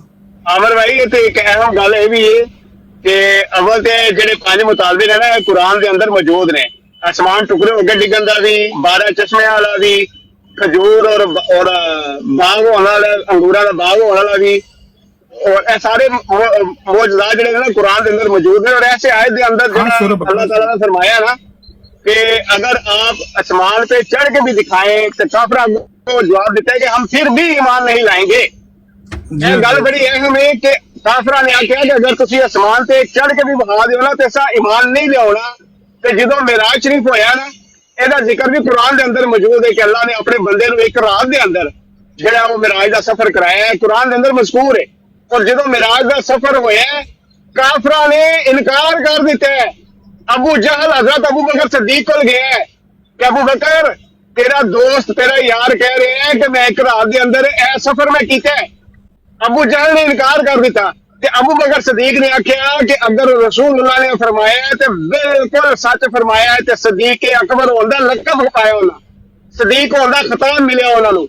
आमिर भाई ये तो एक अहम गल ये भी है कि अव्वल ते जेडे पांच मुतालबे ने ना कुरान दे अंदर मौजूद ने। आसमान टुकड़े होके डिगन दा भी, 12 चश्मे वाला भी, खजूर और बाग होने वाला, अंगूरा दा बाग होने वाला भी, और ये सारे मौजूदात जेडे ना कुरान दे अंदर मौजूद ने। और ऐसे आयत दे अंदर अल्लाह ताला ने फरमाया ना कि अगर आप आसमान पे चढ़ के भी दिखाएं तो काफिर को जवाब देता है कि हम फिर भी ईमान नहीं लाएंगे। ये गल बड़ी अहम है कि काफिरा ने आख्या कि अगर तुसी आसमान ते चढ़ के भी बहा दिओ ना ते असा ईमान नहीं लियाउणा। ते जदों मेराज शरीफ होया ना, ਇਹਦਾ ਜ਼ਿਕਰ भी कुरान दे अंदर मौजूद है कि अल्लाह ने अपने बंदे नूं एक रात दे अंदर जेड़ा वो मेराज दा सफर कराया है, कुरान दे अंदर मज़कूर है। और जदों मेराज दा सफर होया काफिरा ने इनकार कर दिता है। अबू जहल हजरत अबू बकर सिद्दीक कोल गया है कि अबू बकर तेरा दोस्त तेरा यार कह रहे हैं कि मैं एक रात के अंदर ए सफर में कीता है। अबू जहल ने इनकार कर दिता ते अबू बकर सिद्दीक ने आख्या कि अगर रसूलुल्लाह ने फरमाया है तो बिल्कुल सच फरमाया है। ते सिद्दीक अकबर होंदा लकब पाया उन्हां, सिद्दीक होंदा खिताब मिलिया उन्हां नूं।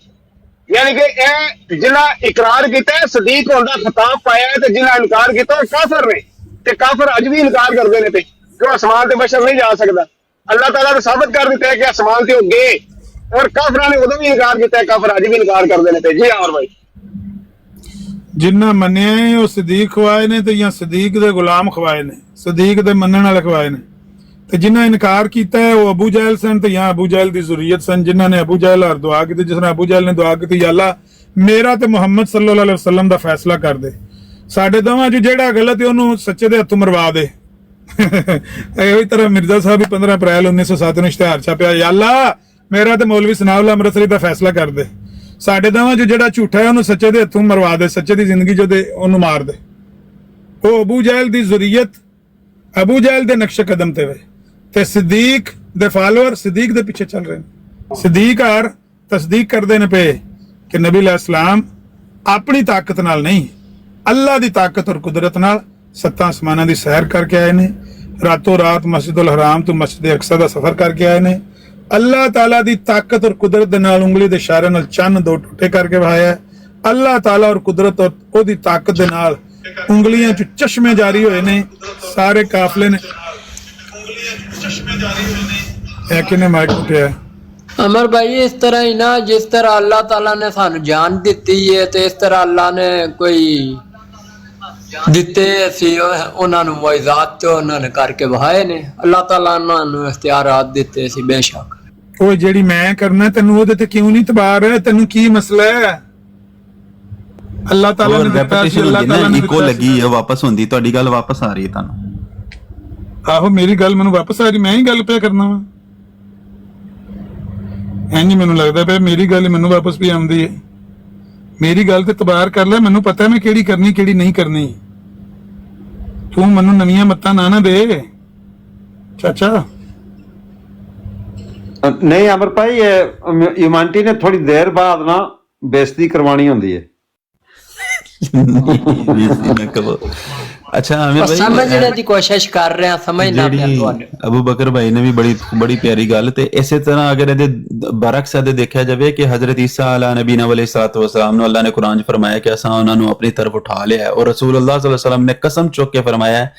यानी कि ए जिन्हां इकरार कीता है सिद्दीक होंदा खिताब पाया है, ते जिन्हां इनकार कीता वो काफिर ने। ते काफिर अज भी इनकार करदे ने पे कि आसमान ते बशर नहीं जा सकदा। अल्लाह ताला ने साबित कर दिता है कि आसमान ते गए, और काफिरा ने उदों भी इनकार किया है, काफिर अज भी इनकार करदे ने पे। जी और भाई जिन्ना मन्निया है वो सदीक खवाए ने ते या सदीक दे गुलाम खवाए ने, सदीक दे मनण वाले खवाए ने। ते जिन्ना इनकार किया है वो अबू जहल सन ते या अबू जहल दी ज़ुर्रियत सन, जिन्हां ने अबू जहल और दुआ की, जिस तरह अबू जहल ने दुआ की या अल्लाह मेरा ते मुहम्मद सल्लल्लाहु अलैहि वसल्लम दा फैसला कर दे, साडे दोवां जो जेड़ा गलत है ओनू सच्चे दे हत्थों मरवा दे। इही तरह मिर्जा साहब भी 15 अप्रैल 1907 ਨੂੰ ਇਸ਼ਤਿਹਾਰ ਛਾਪਿਆ, या अल्लाह मेरा ते मौलवी सनाउल्लाह अमृतसरी दा फैसला कर दे, साडे दोवां जो जेड़ा झूठा है ओनू सच्चे दे हत्थों मरवा दे, सच्चे दी जिंदगी जो दे ओनू मार दे। वो अबू जहल दी ज़ुर्रियत अबू जहल दे नक्शे कदम ते वे ते सिद्दीक दे फॉलोअर सिद्दीक दे पीछे चल रहे हैं। सिद्दीक और तस्दीक करदे ने पे कि नबी अलैहिस्सलाम अपनी ताकत नाल नहीं, अल्लाह दी ताकत और कुदरत नाल 7 आसमानां दी सैर करके आए ने, रातों रात मस्जिदुल हराम तो मस्जिद अक्सा दा सफर करके आए ने। अल्लाह ताला दी ताकत और कुदरत दे नाल उंगली दे इशारे नाल चन्न दो टुटे करके वहाया है। अल्लाह ताला और कुदरत और ओदी ताकत दे नाल उंगलियां च चश्मे जारी होए ने, सारे काफले ने किने माइक उठिया अमर भाई इस तरह ही ना, जिस तरह अल्लाह ताला ने सानू जान दी है तो इस तरह अल्लाह ने कोई ਦਿੱਤੇ ਸੀ ਉਹਨਾਂ ਨੂੰ ਮੁਇਜ਼ਾਤ ਤੇ ਉਹਨਾਂ ਨੇ ਕਰਕੇ ਵਹਾਏ ਨੇ। ਅੱਲਾਹ ਤਾਲਾ ਉਹਨਾਂ ਨੂੰ ਇਖਤਿਆਰਾਤ ਦਿੱਤੇ ਸੀ ਬੇਸ਼ੱਕ। ਉਹ ਜਿਹੜੀ ਮੈਂ ਕਰਨਾ ਤੈਨੂੰ ਉਹਦੇ ਤੇ ਕਿਉਂ ਨਹੀਂ ਤਬਾਰ ਹੈ? ਤੈਨੂੰ ਕੀ ਮਸਲਾ ਹੈ? ਅੱਲਾਹ ਤਾਲਾ ਨੇ ਦਿੱਤਾ ਸੀ, ਰੈਪੀਟੀਸ਼ਨ ਅੱਲਾਹ ਹੁੰਦੀ ਤਾਲਾ ਨਾ, ਨੇ ਇਕੋ ਦਿੱਤਾ ਲੱਗੀ ਸੀ। ਹੈ, ਵਾਪਸ ਹੁੰਦੀ, ਤੁਹਾਡੀ ਗੱਲ ਵਾਪਸ ਆ ਰਹੀ ਹੈ ਤੁਹਾਨੂੰ। ਆਹੋ ਮੇਰੀ ਗੱਲ ਮੈਨੂੰ ਵਾਪਸ ਆ ਰਹੀ, ਮੈਂ ਹੀ ਗੱਲ ਪਿਆ ਕਰਨਾ ਵਾ। ਇੰਜ ਮੈਨੂੰ ਲੱਗਦਾ ਪਿਆ ਮੇਰੀ ਗੱਲ ਮੈਨੂੰ ਵਾਪਸ ਵੀ ਆਉਂਦੀ ਹੈ। ਮੇਰੀ ਗੱਲ ਤੇ ਤਬਾਰ ਕਰ ਲੈ, ਮੈਨੂੰ ਪਤਾ ਮੈਂ ਕਿਹੜੀ ਕਰਨੀ ਕਿਹੜੀ ਨਹੀਂ ਕਰਨੀ। ਤੂੰ ਮੈਨੂੰ ਨਵੀਆਂ ਮੱਤਾਂ ਨਾ ਦੇ ਚਾਚਾ। नहीं अमर भाई, ये ह्यूमैनिटी ने थोड़ी देर बाद ना बेइज्जती करवानी होती है। अच्छा आमिर भाई, ਸਮਝਣੇ ਦੀ ਕੋਸ਼ਿਸ਼ ਕਰ ਰਹੇ ਆ, ਸਮਝਣਾ ਪਿਆ ਤੁਹਾਨੂੰ। ਅਬੂ ਬਕਰ ਭਾਈ ਨੇ ਵੀ ਬੜੀ ਪਿਆਰੀ ਗੱਲ, ਤੇ ਇਸੇ ਤਰ੍ਹਾਂ ਅਗਰ ਇਹਦੇ ਬਰਅਕਸ ਇਹਦੇ ਦੇਖਿਆ ਜਾਵੇ ਕਿ ਹਜ਼ਰਤ ਈਸਾ ਅਲਾ ਨਬੀਨਾ ਅਲੈਹਿਸਸਲਾਤੁ ਵਸਸਲਾਮ ਨੂੰ ਅੱਲਾਹ ਨੇ ਕੁਰਾਨ 'ਚ ਫਰਮਾਇਆ ਕਿ ਅਸਾਂ ਉਹਨਾਂ ਨੂੰ ਆਪਣੀ ਤਰਫ ਉਠਾ ਲਿਆ ਹੈ, ਔਰ ਰਸੂਲ ਅੱਲਾਹ ਸੱਲੱਲਾਹੁ ਅਲੈहि ਵਸੱਲਮ ਨੇ ਕਸਮ ਚੁੱਕ ਕੇ ਫਰਮਾਇਆ ਹੈ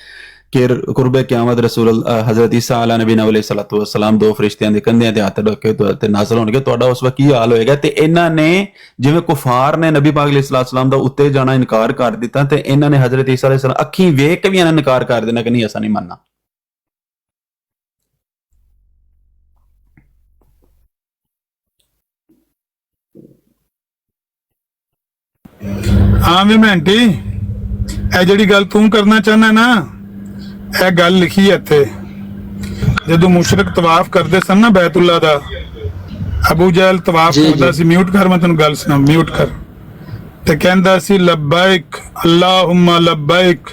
ਕਿ ਕੁਰਬੇ ਕਿਆਮਤ ਰਸੂਲ ਹਜ਼ਰਤ ਈਸਾ ਅਲਾ ਨਬੀਨਾ ਅਲੈਹਿਸਸਲਾਤੁ ਵਸਸਲਾਮ ਦੋ ਫਰਿਸ਼ਤਿਆਂ ਦੇ ਕੰਧਿਆਂ ਤੇ ਹੱਥ ਰੱਖ ਕੇ ਤੇ ਨਾਜ਼ਲ ਹੋਣਗੇ, ਤੁਹਾਡਾ ਉਸ ਵਕਤ ਕੀ ਹਾਲ ਹੋਏਗਾ। ਤੇ ਇਹਨਾਂ ਨੇ ਜਿਵੇਂ ਕੁਫਾਰ ਨੇ ਨਬੀ ਪਾਕ ਅਲੈਹਿਸਸਲਾਮ ਦਾ ਉੱਤੇ ਜਾਣਾ ਇਨਕਾਰ ਕਰ ਦਿੱਤਾ, ਤੇ ਇਹਨਾਂ ਨੇ ਹਜ਼ਰਤ ਈਸਾ ਅਲੈਹਿਸਸਲਾਮ ਅੱਖੀਂ ਵੇਖ ਕੇ ਵੀ ਇਹਨਾਂ ਨੇ ਇਨਕਾਰ ਕਰ ਦੇਣਾ ਕਿ ਨਹੀਂ ਅਸਾਂ ਨਹੀਂ ਮੰਨਣਾ। ਹਾਂ ਵੀ ਮੈਂਟੀ, ਇਹ ਜਿਹੜੀ ਗੱਲ ਤੂੰ ਕਰਨਾ ਚਾਹਨਾ ਨਾ, ਇਹ ਗੱਲ ਲਿਖੀ ਹੈ ਇੱਥੇ। ਜਦੋਂ ਮੁਸ਼ਰਿਕ ਤਵਾਫ ਕਰਦੇ ਸਨ ਨਾ ਬੈਤੁੱਲਾ ਦਾ, ਅਬੂ ਜਹਲ ਤਵਾਫ ਕਰਦਾ ਸੀ। ਮਿਊਟ ਕਰ, ਮੈਂ ਤੈਨੂੰ ਗੱਲ ਸੁਣਾ, ਮਿਊਟ ਕਰ। ਤੇ ਕਹਿੰਦਾ ਸੀ ਲੱਬੈਕ ਅੱਲਾਹੁම්ਮਾ ਲੱਬੈਕ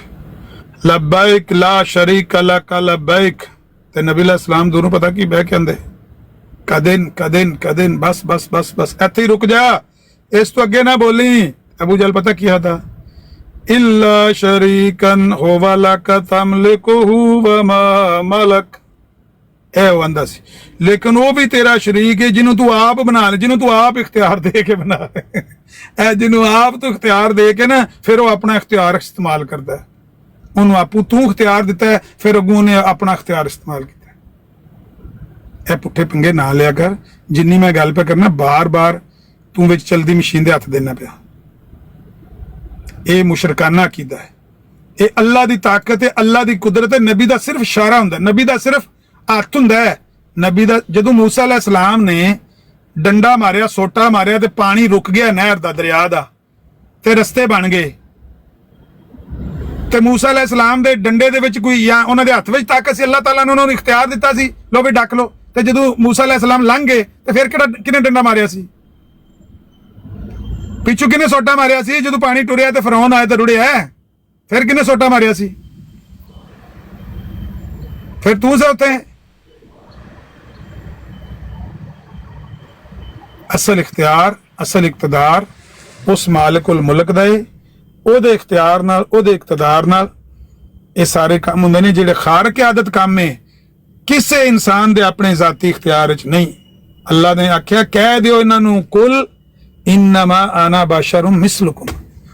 ਲੱਬੈਕ ਲਾ ਸ਼ਰੀਕ ਲਕ ਲੱਬੈਕ। ਤੇ ਨਬੀ ਅਲੈਹਿਸ ਸਲਾਮ ਦੂਰੋਂ ਪਤਾ ਕੀ ਬਹਿ ਕੇ ਆਂਦੇ, ਕਦਨ ਕਦਨ ਕਦਨ, ਬਸ ਬਸ ਬਸ ਬਸ, ਇੱਥੇ ਹੀ ਰੁਕ ਜਾ, ਇਸ ਤੋਂ ਅੱਗੇ ਨਾ ਬੋਲੀ। ਅਬੂ ਜਹਲ ਪਤਾ ਕੀ ਆਦਾ, ਇਲਾ ਸ਼ਰੀਕਨ ਹੋਵਾ ਲਕ ਤਮਲਿਕੁਹੂ ਵਮਾ ਮਲਕ। ਇਹ ਉਹ ਆਂਦਾ ਸੀ, ਲੇਕਿਨ ਉਹ ਵੀ ਤੇਰਾ ਸ਼ਰੀਕ ਹੈ ਜਿਹਨੂੰ ਤੂੰ ਆਪ ਬਣਾ ਲੈ, ਜਿਹਨੂੰ ਤੂੰ ਆਪ ਇਖਤਿਆਰ ਦੇ ਕੇ ਬਣਾ ਲੈ। ਇਹ ਜਿਹਨੂੰ ਆਪ ਤੂੰ ਇਖਤਿਆਰ ਦੇ ਕੇ ਨਾ, ਫਿਰ ਉਹ ਆਪਣਾ ਇਖਤਿਆਰ ਇਸਤੇਮਾਲ ਕਰਦਾ ਹੈ। ਉਹਨੂੰ ਆਪੂ ਤੂੰ ਇਖਤਿਆਰ ਦਿੱਤਾ ਹੈ, ਫਿਰ ਅੱਗੋਂ ਉਹਨੇ ਆਪਣਾ ਇਖਤਿਆਰ ਇਸਤੇਮਾਲ ਕੀਤਾ। ਇਹ ਪੁੱਠੇ ਪੰਗੇ ਨਾ ਲਿਆ ਕਰ। ਜਿੰਨੀ ਮੈਂ ਗੱਲ ਪਾ ਕਰਨਾ, ਬਾਰ-ਬਾਰ ਤੂੰ ਵਿੱਚ ਚਲਦੀ ਮਸ਼ੀਨ ਦੇ ਹੱਥ ਦੇਣਾ ਪਿਆ। ਇਹ ਮੁਸ਼ਰਕਾਨਾ ਅਕੀਦਾ ਹੈ। ਇਹ ਅੱਲਾਹ ਦੀ ਤਾਕਤ ਹੈ, ਅੱਲਾਹ ਦੀ ਕੁਦਰਤ ਹੈ। ਨਬੀ ਦਾ ਸਿਰਫ ਇਸ਼ਾਰਾ ਹੁੰਦਾ, ਨਬੀ ਦਾ ਸਿਰਫ ਹੱਥ ਹੁੰਦਾ ਹੈ। ਨਬੀ ਦਾ ਜਦੋਂ ਮੂਸਾ ਅਲੈਹਿਸ ਸਲਾਮ ਨੇ ਡੰਡਾ ਮਾਰਿਆ, ਸੋਟਾ ਮਾਰਿਆ, ਤੇ ਪਾਣੀ ਰੁਕ ਗਿਆ ਨਹਿਰ ਦਾ, ਦਰਿਆ ਦਾ, ਤੇ ਰਸਤੇ ਬਣ ਗਏ। ਤੇ ਮੂਸਾ ਅਲੈਹਿਸ ਸਲਾਮ ਦੇ ਡੰਡੇ ਦੇ ਵਿੱਚ ਕੋਈ, ਜਾਂ ਉਹਨਾਂ ਦੇ ਹੱਥ ਵਿੱਚ ਤਾਕਤ ਸੀ, ਅੱਲਾਹ ਤਾਲਾ ਨੇ ਉਹਨਾਂ ਨੂੰ ਇਖਤਿਆਰ ਦਿੱਤਾ ਸੀ, ਲੋ ਵੀ ਡੱਕ ਲੋ। ਤੇ ਜਦੋਂ ਮੂਸਾ ਅਲੈਹਿਸ ਸਲਾਮ ਲੰਘ ਗਏ, ਤੇ ਫਿਰ ਕਿਹਨੇ ਡੰਡਾ ਮਾਰਿਆ ਸੀ? ਪਿੱਛੋਂ ਕਿਹਨੇ ਸੋਟਾ ਮਾਰਿਆ ਸੀ? ਜਦੋਂ ਪਾਣੀ ਟੁਰਿਆ ਤੇ ਫਰੌਨ ਆਇਆ ਤੇ ਰੁੜਿਆ। ਫਿਰ ਕਿਹਨੇ ਸੋਟਾ ਮਾਰਿਆ ਸੀ? ਫਿਰ ਤੂੰ ਸੇ ਉੱਥੇ। ਅਸਲ ਇਖਤਿਆਰ, ਅਸਲ ਇਕਤਦਾਰ ਉਸ ਮਾਲਿਕੁਲ ਮੁਲਕ ਦਾ ਹੈ। ਉਹਦੇ ਇਖਤਿਆਰ ਨਾਲ, ਉਹਦੇ ਇਕਤਦਾਰ ਨਾਲ ਇਹ ਸਾਰੇ ਕੰਮ ਹੁੰਦੇ ਨੇ ਜਿਹੜੇ ਖਾਰਕ ਆਦਤ ਕੰਮ ਹੈ, ਕਿਸੇ ਇਨਸਾਨ ਦੇ ਆਪਣੇ ਜ਼ਾਤੀ ਇਖਤਿਆਰ ਵਿੱਚ ਨਹੀਂ। ਅੱਲਾਹ ਨੇ ਆਖਿਆ, ਕਹਿ ਦਿਓ ਇਹਨਾਂ ਨੂੰ, ਕੁਲ ਇਨਮਾ ਆਨਾ ਬਸ਼ਰੁਮ ਮਿਸਲੁਕੁਮ,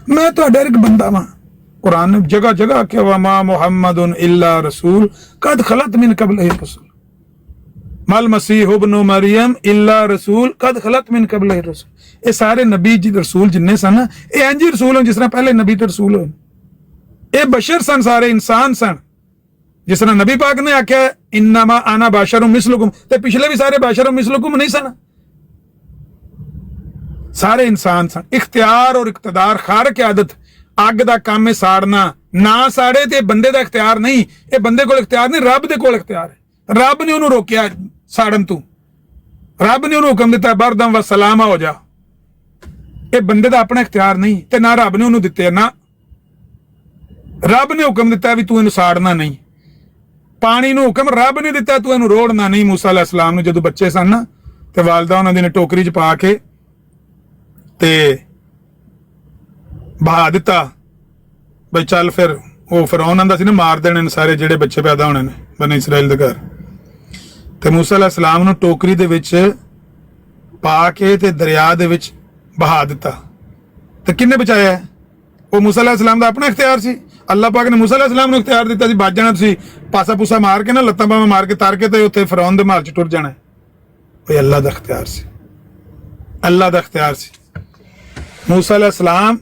ਮੈਂ ਤੁਹਾਡਾ ਇੱਕ ਬੰਦਾ ਵਾਂ। ਕੁਰਾਨ ਨੇ ਜਗ੍ਹਾ ਜਗ੍ਹਾ ਆਖਿਆ, ਵਮਾ ਮੁਹੰਮਦੁਨ ਇਲਾ ਰਸੂਲ ਕਦ ਖਲਤ ਮਿਨ ਕਬਲਿhi ਰਸੂਲ, ਮਲ ਮਸੀਹ ਇਬਨ ਮਰੀਮ ਇਲਾ ਰਸੂਲ ਕਦ ਖਲਤ ਮਿਨ ਕਬਲਿhi ਰਸੂਲ। ਇਹ ਸਾਰੇ ਨਬੀ ਜੀ ਰਸੂਲ ਜਿੰਨੇ ਸਨ, ਇਹ ਇੰਜ ਹੀ ਰਸੂਲ ਹਨ ਜਿਸ ਤਰ੍ਹਾਂ ਪਹਿਲੇ ਨਬੀ ਤੇ ਰਸੂਲ ਹੋਏ। ਇਹ ਬਸ਼ਰ ਸਨ, ਸਾਰੇ ਇਨਸਾਨ ਸਨ। ਜਿਸ ਤਰ੍ਹਾਂ ਨਬੀ ਪਾਕ ਨੇ ਆਖਿਆ ਇਨਮਾ ਆਨਾ ਬਸ਼ਰੁਮ ਮਿਸਲੁਕੁਮ, ਤੇ ਪਿਛਲੇ ਵੀ ਸਾਰੇ ਬਸ਼ਰੁਮ ਮਿਸਲੁਕੁਮ ਨਹੀਂ ਸਨ, ਸਾਰੇ ਇਨਸਾਨ ਸਨ। ਇਖਤਿਆਰ ਔਰ ਇਕਤਦਾਰ ਖਾਰਕ ਆਦਤ, ਅੱਗ ਦਾ ਕੰਮ ਹੈ ਸਾੜਨਾ, ਨਾ ਸਾੜੇ ਤੇ ਬੰਦੇ ਦਾ ਇਖਤਿਆਰ ਨਹੀਂ। ਇਹ ਬੰਦੇ ਕੋਲ ਇਖਤਿਆਰ ਨਹੀਂ, ਰੱਬ ਦੇ ਕੋਲ ਇਖਤਿਆਰ ਹੈ। ਰੱਬ ਨੇ ਉਹਨੂੰ ਰੋਕਿਆ ਸਾੜਨ ਤੋਂ, ਰੱਬ ਨੇ ਉਹਨੂੰ ਹੁਕਮ ਦਿੱਤਾ ਬਰਦਮ व ਸਲਾਮਾ ਹੋ ਜਾ। ਇਹ ਬੰਦੇ ਦਾ ਆਪਣਾ ਇਖਤਿਆਰ ਨਹੀਂ, ਤੇ ਨਾ ਰੱਬ ਨੇ ਉਹਨੂੰ ਦਿੱਤੇ। ਨਾ ਰੱਬ ਨੇ ਹੁਕਮ ਦਿੱਤਾ ਵੀ ਤੂੰ ਇਹਨੂੰ ਸਾੜਨਾ ਨਹੀਂ। ਪਾਣੀ ਨੂੰ ਹੁਕਮ ਰੱਬ ਨੇ ਦਿੱਤਾ, ਤੂੰ ਇਹਨੂੰ ਰੋੜਨਾ ਨਹੀਂ। ਮੂਸਾ ਅਲੈਹਿਸ ਸਲਾਮ ਨੂੰ ਜਦੋਂ ਬੱਚੇ ਸਨ ਨਾ, ਤੇ ਵਾਲਦਾ ਉਹਨਾਂ ਦੀ ਨੇ ਟੋਕਰੀ 'ਚ ਪਾ ਕੇ ਤੇ ਬਹਾ ਦਿੱਤਾ ਬਈ ਚੱਲ। ਫਿਰ ਉਹ ਫਿਰੌਨ ਆਂਦਾ ਸੀ ਨਾ, ਮਾਰ ਦੇਣੇ ਨੇ ਸਾਰੇ ਜਿਹੜੇ ਬੱਚੇ ਪੈਦਾ ਹੋਣੇ ਨੇ ਬਨੀ ਇਸਰਾਈਲ ਦੇ ਘਰ। ਤੇ ਮੂਸਾ ਅਲੈਹਿਸ ਸਲਾਮ ਨੂੰ ਟੋਕਰੀ ਦੇ ਵਿੱਚ ਪਾ ਕੇ ਤੇ ਦਰਿਆ ਦੇ ਵਿੱਚ ਬਹਾ ਦਿੱਤਾ। ਤੇ ਕਿੰਨੇ ਬਚਾਇਆ? ਉਹ ਮੂਸਾ ਅਲੈਹਿਸ ਸਲਾਮ ਦਾ ਆਪਣਾ ਇਖਤਿਆਰ ਸੀ। ਅੱਲਾਹ ਪਾਕ ਨੇ ਮੂਸਾ ਅਲੈਹਿਸ ਸਲਾਮ ਨੂੰ ਇਖਤਿਆਰ ਦਿੱਤਾ ਸੀ, ਬਚ ਜਾਣਾ ਤੁਸੀਂ, ਪਾਸਾ ਪੂਸਾ ਮਾਰ ਕੇ ਨਾ, ਲੱਤਾਂ ਬਾਹਾਂ ਮਾਰ ਕੇ ਤਾਰ ਕੇ, ਤੇ ਉੱਥੇ ਫਿਰੌਨ ਦੇ ਮਹਲ 'ਚ ਟੁਰ ਜਾਣਾ। ਉਹ ਅੱਲਾਹ ਦਾ ਇਖਤਿਆਰ ਸੀ, ਅੱਲਾਹ ਦਾ ਇਖਤਿਆਰ ਸੀ। ਮੂਸਾ ਅਲੈਹਿਸ ਸਲਾਮ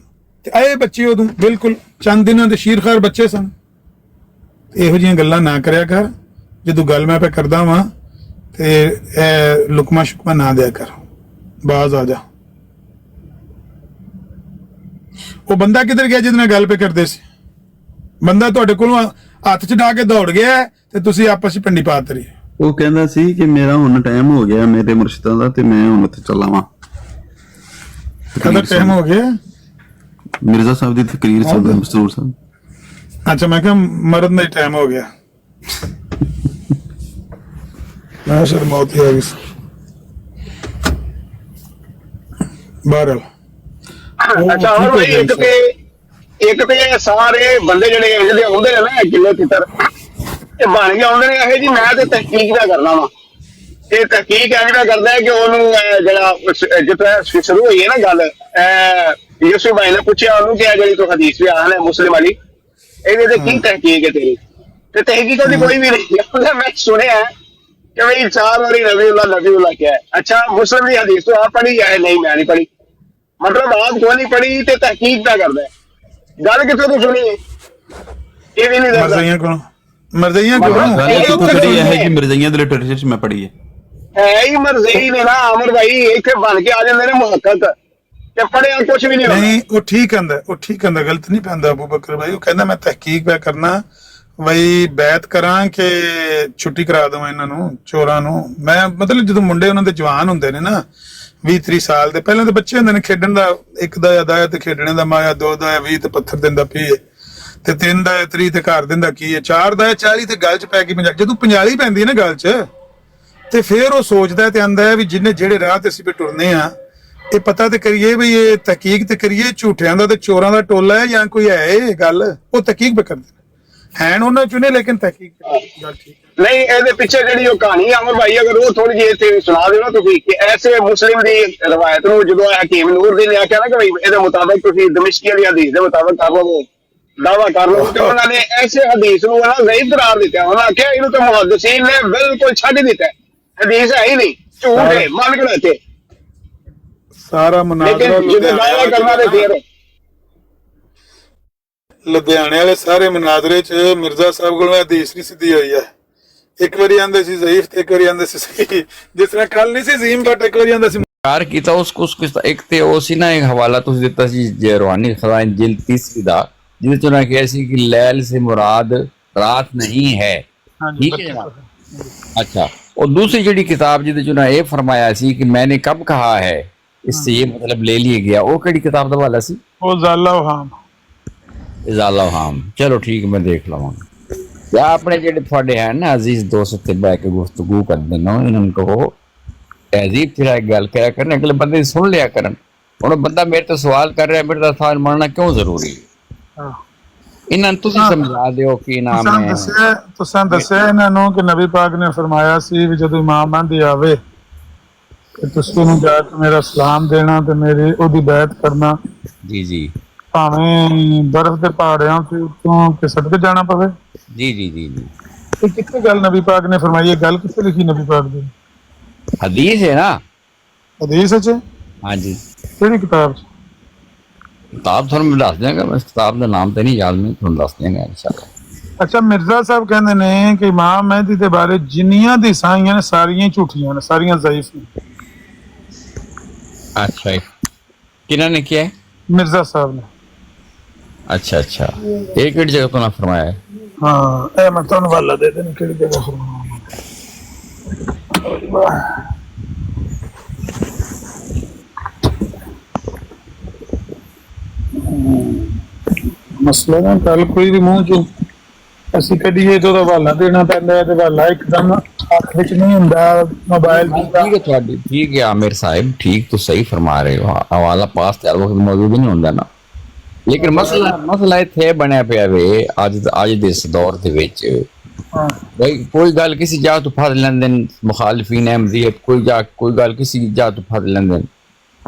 ਤੇ ਇਹ ਬੱਚੇ ਉਦੋਂ ਬਿਲਕੁਲ ਚੰਦ ਦਿਨਾਂ ਦੇ ਸ਼ੀਰਖਾਰ ਬੱਚੇ ਸਨ। ਇਹੋ ਜਿਹੀਆਂ ਗੱਲਾਂ ਨਾ ਕਰਿਆ ਕਰ। ਜਦੋਂ ਗੱਲ ਮੈਂ ਪੇ ਕਰਦਾ ਵਾਂ ਤੇ ਇਹ ਲੁਕਮਾ ਸ਼ੁਕਮਾ ਨਾ ਦਿਆ ਕਰ, ਬਾਜ਼ ਆ ਜਾ। ਉਹ ਬੰਦਾ ਕਿੱਧਰ ਗਿਆ ਜਿਹਦੇ ਨਾਲ ਗੱਲ ਪੇ ਕਰਦੇ ਸੀ? ਬੰਦਾ ਤੁਹਾਡੇ ਕੋਲੋਂ ਹੱਥ ਚ ਡਾ ਕੇ ਦੌੜ ਗਿਆ ਤੇ ਤੁਸੀਂ ਆਪਸ ਵਿੱਚ ਪਿੰਡੀ ਪਾ ਤਰੀ। ਉਹ ਕਹਿੰਦਾ ਸੀ ਕਿ ਮੇਰਾ ਹੁਣ ਟਾਈਮ ਹੋ ਗਿਆ ਮੇਰੇ ਮੁਰਸ਼ਿਦਾਂ ਦਾ ਤੇ ਮੈਂ ਹੁਣ ਉੱਥੇ ਚੱਲਾਵਾਂ। ਕਦੋਂ ਟਾਈਮ ਹੋ ਗਿਆ? ਮਿਰਜ਼ਾ ਸਾਹਿਬ ਦੀ ਤਕਰੀਰ ਚੱਲਦਾ ਮਸਰੂਰ ਸਾਹਿਬ। ਅੱਛਾ, ਮੈਂ ਕਿਹਾ ਮਰਨ ਦਾ ਟਾਈਮ ਹੋ ਗਿਆ। ਮੈਂ ਸ਼ਰ ਮੌਤ ਹੀ ਆ ਗਈ ਬਾਹਰ। ਅੱਛਾ ਹੋਰ ਭਾਈ ਇੱਕ ਤੇ ਸਾਰੇ ਬੰਦੇ ਜਿਹੜੇ ਆਉਂਦੇ ਨੇ ਨਾ ਕਿਲੇ ਤਿੱਤਰ, ਇਹ ਬਣ ਕੇ ਆਉਂਦੇ ਨੇ ਇਹ ਜੀ ਮੈਂ ਤੇ ਤਹਿਕੀਕ ਦਾ ਕਰਨਾ ਵਾ। ਇਹ ਤਹਿਕੀਕ ਐਵੇਂ ਕਰਦਾ ਹੈ ਕਿ ਉਹਨੂੰ ਜਿਹੜਾ ਜਿੱਥੇ ਸ਼ੁਰੂ ਹੋਈ ਹੈ ਨਾ ਗੱਲ, ਯੂਸੁਫ ਭਾਈ ਨੇ ਪੁੱਛਿਆ ਉਹਨੂੰ ਕਿ ਜਿਹੜੀ ਤੂੰ ਹਦੀਸ ਵੀ ਆਹ ਹੈ ਮੁਸਲਿਮ ਵਾਲੀ, ਇਹਦੇ ਤੇ ਕੀ ਤਹਿਕੀਕ ਹੈ ਤੇਰੀ? ਤੇ ਤਹਿਕੀਕ ਉਹਦੀ ਕੋਈ ਵੀ ਨਹੀਂ। ਮੈਂ ਸੁਣਿਆ ਕਿ ਬਈ 4 ਵਾਰੀ ਨਬੀਉल्लाह ਕਿਹਾ ਹੈ। ਅੱਛਾ ਮੁਸਲਿਮ ਦੀ ਹਦੀਸ ਤੋਂ ਆਪ ਪੜ੍ਹੀ ਹੈ? ਨਹੀਂ ਮੈਂ ਨਹੀਂ ਪੜ੍ਹੀ। ਮਤਲਬ ਆਪ ਕੋਈ ਨਹੀਂ ਪੜ੍ਹੀ ਤੇ ਤਹਿਕੀਕ ਦਾ ਕਰਦਾ ਹੈ। ਗੱਲ ਕਿੱਥੋਂ ਤੋਂ ਸੁਣੀ ਹੈ? ਇਹ ਵੀ ਨਹੀਂ ਦੱਸਦਾ। ਮਰਜ਼ਈਆਂ ਮਿਰਜ਼ਈਆਂ ਦੇ ਲਿਟਰੇਚਰ ਚ ਮੈਂ ਪੜ੍ਹੀ ਹੈ ਹੀ ਮਰਜ਼ਈ ਨੇ ਨਾ ਅਮਰ ਭਾਈ, ਇੱਥੇ ਬਣ ਕੇ ਆ ਜਾਂਦੇ ਨੇ ਮੁਹੱਕਕ ਤੇ ਪੜਿਆ ਕੁਝ ਵੀ ਨਹੀਂ। ਉਹ ਠੀਕ ਕਹਿੰਦਾ ਗਲਤ ਨਹੀਂ ਪੈਂਦਾ ਅਬੂ ਬਕਰ ਭਾਈ। ਉਹ ਕਹਿੰਦਾ ਮੈਂ ਤਹਿਕੀਕ ਪੈ ਕਰਨਾ ਬਈ ਬੈਤ ਕਰਾਂ ਕਿ ਛੁੱਟੀ ਕਰਾ ਦੇਵਾਂ ਇਹਨਾਂ ਨੂੰ ਚੋਰਾਂ ਨੂੰ। ਮੈਂ ਮਤਲਬ ਜਦੋਂ ਮੁੰਡੇ ਉਹਨਾਂ ਦੇ ਜਵਾਨ ਹੁੰਦੇ ਨੇ ਨਾ 20-30 ਸਾਲ ਦੇ, ਪਹਿਲਾਂ ਤਾਂ ਬੱਚੇ ਹੁੰਦੇ ਨੇ ਖੇਡਣ ਦਾ, 1 ਦਾ ਅਦਾਇਆ ਤੇ ਖੇਡਣੇ ਦਾ ਮਾਇਆ, 2 ਦਾ 20 ਤੇ ਪੱਥਰ ਦਿੰਦਾ ਪੀਏ, ਤੇ 3 ਦਾ 30 ਤੇ ਘਰ ਦਿੰਦਾ ਕੀ ਹੈ, 4 ਦਾ 40 ਤੇ ਗੱਲ ਚ ਪੈ ਗਈ 50। ਜਦੋਂ 45 ਪੈਂਦੀ ਹੈ ਨਾ ਗੱਲ ਚ, ਤੇ ਫੇਰ ਉਹ ਸੋਚਦਾ ਤੇ ਆਂਦਾ ਹੈ ਵੀ ਜਿੰਨੇ ਜਿਹੜੇ ਰਾਹ ਤੇ ਅਸੀਂ ਵੀ ਟੁਰਨੇ ਆ, ਇਹ ਪਤਾ ਤੇ ਕਰੀਏ ਵੀ ਇਹ ਤਹਿਕੀਕ ਤੇ ਕਰੀਏ ਝੂਠਿਆਂ ਦਾ ਤੇ ਚੋਰਾਂ ਦਾ ਟੋਲਾ ਹੈ ਜਾਂ ਕੋਈ ਹੈ ਇਹ ਗੱਲ। ਉਹ ਤਹਿਕੀਕ ਵੀ ਕਰਦੇ ਹੈਨ ਉਹਨਾਂ ਚੁਣੇ, ਲੇਕਿਨ ਤਹਿਕੀਕ ਗੱਲ ਠੀਕ ਨਹੀਂ। ਇਹਦੇ ਪਿੱਛੇ ਜਿਹੜੀ ਉਹ ਕਹਾਣੀ ਅਮਰ ਭਾਈ ਅਗਰ ਉਹ ਥੋੜੀ ਜਿਹੀ ਇੱਥੇ ਸੁਣਾ ਦਿਓ ਨਾ ਤੁਸੀਂ, ਕਿ ਐਸੇ ਮੁਸਲਿਮ ਦੀ ਰਵਾਇਤ ਨੂੰ ਜਦੋਂ ਹਕੀਮ ਨੂਰਦੀਨ ਨੇ ਆਖਿਆ ਨਾ ਕਿ ਭਾਈ ਇਹਦੇ ਮੁਤਾਬਕ ਤੁਸੀਂ ਦਮਿਸ਼ਕੀ ਵਾਲੀ ਹਦੀਸ ਦੇ ਮੁਤਾਬਕ ਕਰ ਲਓ, ਦਾਵਾ ਕਰ ਲਓ, ਤੇ ਉਹਨਾਂ ਨੇ ਐਸੇ ਹਦੀਸ ਨੂੰ ਨਾ ਜ਼ਈਫ ਕਰਾਰ ਦਿੱਤਾ। ਉਹਨਾਂ ਆਖਿਆ ਇਹਨੂੰ ਤਾਂ ਮੁਹੱਦਿਸੀਨ ਨੇ ਬਿਲਕੁਲ ਛੱਡ ਦਿੱਤਾ, ਹਦੀਸ ਹੈ ਹੀ ਨਹੀਂ, ਝੂਠ ਹੈ, ਮੰਨ ਕੇ ਰੱਖੇ। ਸਾਰਾ ਮੁਨਾਜ਼ਰਾ ਲੁਧਿਆਣੇ ਵਾਲੇ ਸਾਰੇ ਮੁਨਾਜ਼ਰੇ ਚ ਮਿਰਜ਼ਾ ਸਾਹਿਬ ਕੋਲ ਹਦੀਸ ਨਹੀਂ ਸਿੱਧੀ ਹੋਈ ਹੈ। ਇੱਕ ਵਾਰੀ ਆਂਦੇ ਸੀ ਜ਼ਈਫ ਤੇ ਇੱਕ ਵਾਰੀ ਆਂਦੇ ਸੀ ਸਹੀ, ਜਿਸ ਤਰ੍ਹਾਂ ਕੱਲ ਨਹੀਂ ਸੀ ਜ਼ੀਮ ਬਟ ਇੱਕ ਵਾਰੀ ਆਂਦਾ ਸੀ ਕਾਰ ਕੀਤਾ ਉਸ ਇੱਕ ਤੇ ਉਹ ਸੀ ਨਾ, ਇੱਕ ਹਵਾਲਾ ਤੁਸੀਂ ਦਿੱਤਾ ਸੀ ਰੂਹਾਨੀ ਖਜ਼ਾਇਨ ਜਿਲਦ 3 ਦਾ, ਜਿਹਦੇ ਚ ਉਹਨਾਂ ਕਿਹਾ ਸੀ ਕਿ ਲੈਲ ਸੇ ਮੁਰਾਦ ਰਾਤ ਨਹੀਂ ਹੈ। ਠੀਕ ਹੈ ਜਨਾਬ। अच्छा, और दूसरी जड़ी किताब जिहदे च ये फरमाया सी कि मैंने कब कहा है, इससे ये मतलब ले लिया गया, वो केड़ी किताब दा हवाला सी? वो ज़ाला वहाम। ज़ाला वहाम, चलो ठीक, मैं देख लवांगा। या अपने जेडे थोड़े हैं ना अजीज दोस्त ते बैठ के गुफ्तगू करदे ना, इन्हां को तहजीब फिर एक गल करा करन, अगले बंदे सुन लिया करन। हुण बंदा मेरे तो सवाल कर रहा है, मेरे दा सवाल मानना क्यों जरूरी है? इन्हां तुसीं समझा दिओ कि नाम है। तुसां दस्सिया इन्हां नूं कि नबी पाक ने फरमाया सी भी जदों इमाम आंदी आवे कि तुसीं नूं जा के मेरा सलाम देना ते मेरी ओदी बैत करना। जी जी। भावें बर्फ दे पहाड़ियां तो फिसट के जाना पवे। जी जी जी जी। ये कित्थे गल नबी पाक ने फरमाई है? गल कित्थे लिखी नबी पाक दी? हदीस है ना? हदीस च? हाँ जी। किहड़ी किताब च? किताब थोड़ा दस देंगे, मैं किताब का नाम तो नहीं याद, मैं थोड़ा दस देंगे इंशाल्लाह। अच्छा, मिर्जा साहब कहते ने कि इमाम मेहदी के बारे जिन्नियां दी साइयां ने सारियां झूठियां ने, सारियां ज़ईफ ने। अच्छा, किन्होंने ने किया है? मिर्जा साहब ने। अच्छा अच्छा, एक एक जगह तो ना फरमाया है। हाँ, ए मैं तुहानू हवाला दे देना किहड़ी जगह फरमाया। मसला ना कल कोई भी मुंह चो ਅਸੀਂ ਕਢੀਏ तो हवाला देना पैंदा है, ते हवाला एकदम हथ विच नहीं हुंदा मोबाइल ठीक है ਤੁਹਾਡੀ, ठीक है आमिर साहब, ठीक तो सही फरमा रहे हो, हवाला पास हर वक्त मौजूद नहीं ਹੁੰਦਾ ਨਾ, लेकिन मसला ਇੱਥੇ ਬਣਿਆ ਪਿਆ ਵੇ ਅੱਜ ਦੇ ਇਸ ਦੌਰ ਦੇ ਵਿੱਚ। भाई कोई गल किसी जगह तो फड़ लेंदे मुखालिफिन अहमदियत, कोई गल किसी जगह तो फड़ लेंदे,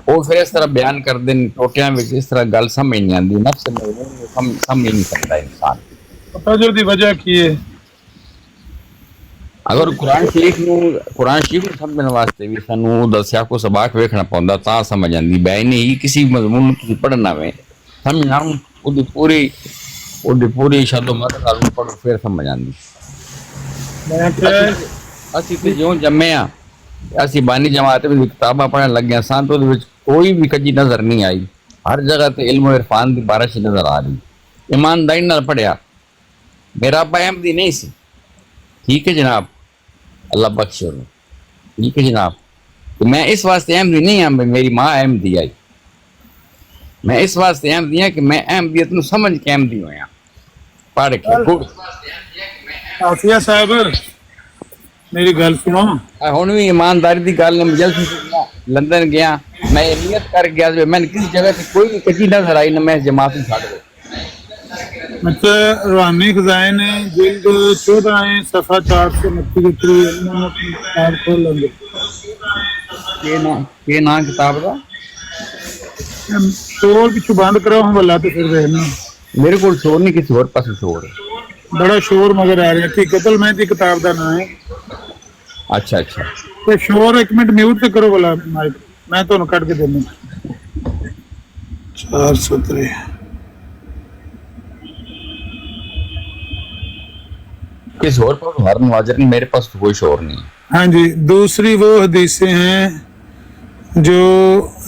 वो फिर इस तरह बयान करते हैं टोटियां में, इस तरह गल समझ नहीं आती, नफ्स में समझ नहीं सकता इंसान। पता जो दी वजह की है, अगर कुरान शरीफ ਨੂੰ ਸਮਝਣ ਵਾਸਤੇ ਵੀ ਸਾਨੂੰ ਦੱਸਿਆ ਕੋ ਸਬਾਕ ਵੇਖਣਾ ਪੈਂਦਾ ਤਾਂ ਸਮਝ ਆਂਦੀ। ਬੈ ਨਹੀਂ किसी मजमून ਤੁਸੀਂ ਪੜ੍ਹਨਾ ਵੇ ਸਮਝਣਾ ਉਹਦੀ ਪੂਰੀ ਉਹਦੀ ਪੂਰੀ ਸ਼ਬਦੋ ਮਦਦ ਨਾਲ ਪੜ੍ਹੋ ਫਿਰ ਸਮਝ ਆਉਂਦੀ। ਮੈਂ ਕਿਹਾ ਅਸੀਂ ਤੇ ਜਿਉਂ ਜੰਮੇ ਆ, ਅਸੀਂ ਬਾਨੀ ਜਮਾਤ ਵਿੱਚ ਕਿਤਾਬਾਂ ਪੜ੍ਹਨ ਲੱਗੇ ਸਾਂ ਤਾਂ ਉਹਦੇ ਵਿੱਚ ਕੋਈ ਵੀ ਕੱਜੀ ਨਜ਼ਰ ਨਹੀਂ ਆਈ। ਹਰ ਜਗ੍ਹਾ ਤੇ ਇਲਮ ਇਰਫਾਨ ਦੀ ਬਾਰਿਸ਼ ਨਜ਼ਰ ਆ ਰਹੀ। ईमानदारी ਨਾਲ ਪੜਿਆ। मेरा अब्बा अहमदी नहीं सी, ठीक है जनाब, अल्लाह बख्शे उन्हें, ठीक है जनाब। तो मैं इस वास्ते अहमदी नहीं हाँ, मेरी माँ अहमदी आई। मैं इस वास्ते अहमदी हाँ कि मैं अहमदियत नूं समझ के अहमदी होया, पढ़ के गुड़। ਆਫੀਆ ਸਾਹਿਬ ਮੇਰੀ ਗੱਲ ਸੁਣੋ। ਹੁਣ ਵੀ ईमानदारी की गल ने जल्दी से लंदन गया, मैं नीयत कर गया, मैंने किसी जगह से कोई भी कच्ची नजर आई ना, मैं जमात ही छड़ गई। मतलब रूहानी खजाइन जिल्द 14 सफ़ा 429 के थ्रू इन्होंने अपनी किताब खोल लेंगे। के ना किताब का शोर पिछू बंद करो हम वाला तो फिर देखना। मेरे को शोर नहीं, किसी और पास शोर है। बड़ा शोर मगर आ रहा है। हकीकतुल मेहदी किताब का नाम है। अच्छा अच्छा, तो शोर एक मिनट म्यूट तो करो वाला माइक, मैं तो कट के देना। 403 किस और पर हर मुहाजिर नहीं, मेरे पास तो कोई शोर नहीं है। हाँ जी, दूसरी वो हदीसें हैं जो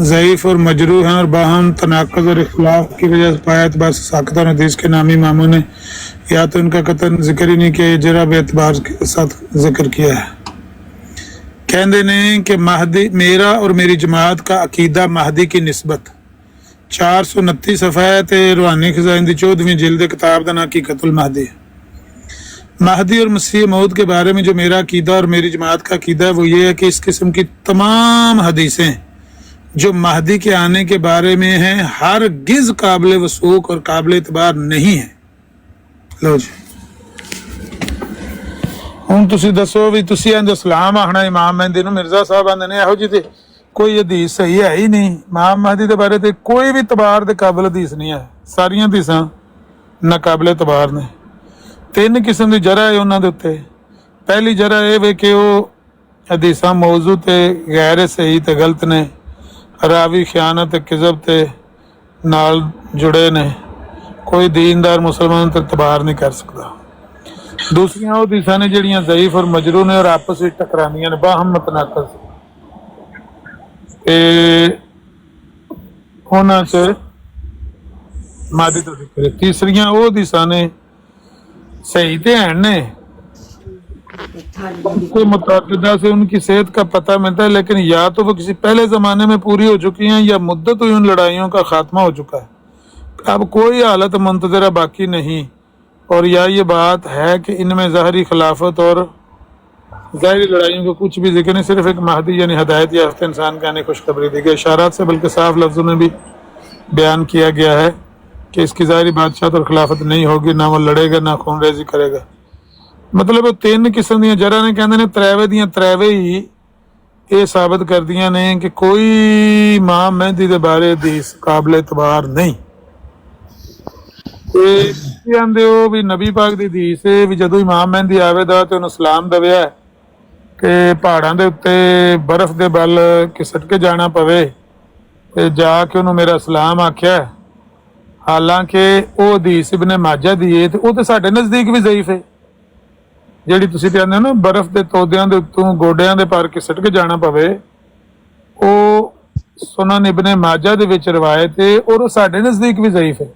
ज़ईफ़ और मजरू हैं और बाहम तनाक़ुज़ और इख्तिलाफ की वजह से पाया एतबार से साक़ित और हदीस के नामी इमामों ने या तो इनका कतन जिक्र ही नहीं किया, जरा बेतबार के साथ जिक्र किया है। कहते ने कि महदी मेरा और मेरी जमात का अकीदा महदी की निस्बत 429 सफ़ा है ते रूहानी खज़ाइन दी 14वीं जिल्द किताब दा नाम हकीकतुल महदी है। महदी और मसीह मौद के बारे में जो मेरा अकीदा और मेरी जमात का अकीदा है वो ये है कि इस किस्म की तमाम हदीसें जो महदी के आने के बारे में हैं हर गिज काबिल वसूख और काबिल इतबार नहीं है। लो जी ਹੁਣ ਤੁਸੀਂ ਦੱਸੋ ਵੀ ਤੁਸੀਂ ਅੰਦ ਇਸਲਾਮ ਆਖਣਾ ਇਮਾਮ ਮਹਿਦੀ ਨੂੰ, ਮਿਰਜ਼ਾ ਸਾਹਿਬ ਆਂਦੇ ਨੇ ਇਹੋ ਜਿਹੀ ਤੇ ਕੋਈ ਹਦੀਸ ਸਹੀ ਹੈ ਹੀ ਨਹੀਂ। ਇਮਾਮ ਮਹਿਦੀ ਦੇ ਬਾਰੇ ਤੇ ਕੋਈ ਵੀ ਤਬਾਰ ਦੇ ਕਾਬਿਲ ਹਦੀਸ ਨਹੀਂ ਹੈ, ਸਾਰੀਆਂ ਹਦੀਸਾਂ ਨਾਕਾਬਿਲ ਤਬਾਰ ਨੇ। ਤਿੰਨ ਕਿਸਮ ਦੀ ਜਰਾ ਹੈ ਉਹਨਾਂ ਦੇ ਉੱਤੇ। ਪਹਿਲੀ ਜਰਾ ਇਹ ਵੇ ਕਿ ਉਹ ਹਦੀਸਾਂ ਮੌਜ਼ੂ ਤੇ ਗੈਰ ਸਹੀ ਤੇ ਗਲਤ ਨੇ, ਰਾਵੀ ਖਿਆਨਤ ਤੇ ਕਿਜ਼ਬ ਤੇ ਨਾਲ ਜੁੜੇ ਨੇ, ਕੋਈ ਦੀਨਦਾਰ ਮੁਸਲਮਾਨ ਤੇ ਤਬਾਰ ਨਹੀਂ ਕਰ ਸਕਦਾ। ਦੂਸਰੀਆਂ ਉਹ ਹਦੀਸਾਂ ਨੇ ਜਿਹੜੀਆਂ ਜ਼ਈਫ ਔਰ ਮਜਰੂ ਨੇ ਔਰ ਆਪਸ ਵਿੱਚ ਟਕਰਾਉਂਦੀਆਂ ਨੇ, ਬਾਹਮ ਮਤਨਾਕਸ, ਤੇ ਉਹਨਾਂ 'ਚ ਮਾਦੀ ਤੋਂ ਜ਼ਿਕਰ। ਤੀਸਰੀਆਂ ਉਹ ਹਦੀਸਾਂ ਨੇ सही तो है ने, उनको मुतअद्दिदा से उनकी सेहत का पता मिलता है, लेकिन या तो वो किसी पहले ज़माने में पूरी हो चुकी हैं या मुद्दत हुई उन लड़ाइयों का खात्मा हो चुका है। अब कोई हालत मुंतज़रा बाकी नहीं। और या ये बात है कि इनमें ज़ाहरी खिलाफत और ज़ाहरी लड़ाइयों का कुछ भी जिक्र नहीं, सिर्फ एक महदी यानी हदायत याफ्ता इंसान के आने खुशखबरी दी गई। इशारात से बल्कि साफ लफ्ज़ों में भी बयान किया गया है कि इसकी ज़ाहिरी बादशाहत और खिलाफत नहीं होगी, ना वो लड़ेगा ना खून रेजी करेगा। मतलब तीन किस्म दी जरा ने कहते हैं त्रैवे दियां त्रैवे ही ये साबित कर दियां ने कि कोई इमाम मेहदी दे बारे हदीस काबिल इतबार नहीं। ते आंदे हो भी नबी पाक दी हदीस है भी जदों इमाम मेहदी आवेगा ते उन्हें सलाम दविया कि पहाड़ां दे उत्ते बर्फ दे बल घिसट के जाना पवे ते जाके उन्होंने मेरा सलाम आख्या। हालांकि वो हदीस इब्ने माजा दी है, वो तो साडे नज़दीक भी ज़ईफ है। जिहड़ी तुसीं कहंदे हो ना बर्फ के तोदियां दे उत्तों गोडियां दे पर घिसट के जाना पवे, वो सुनन इब्ने माजा दे विच रवायत है और साडे नज़दीक भी ज़ईफ है।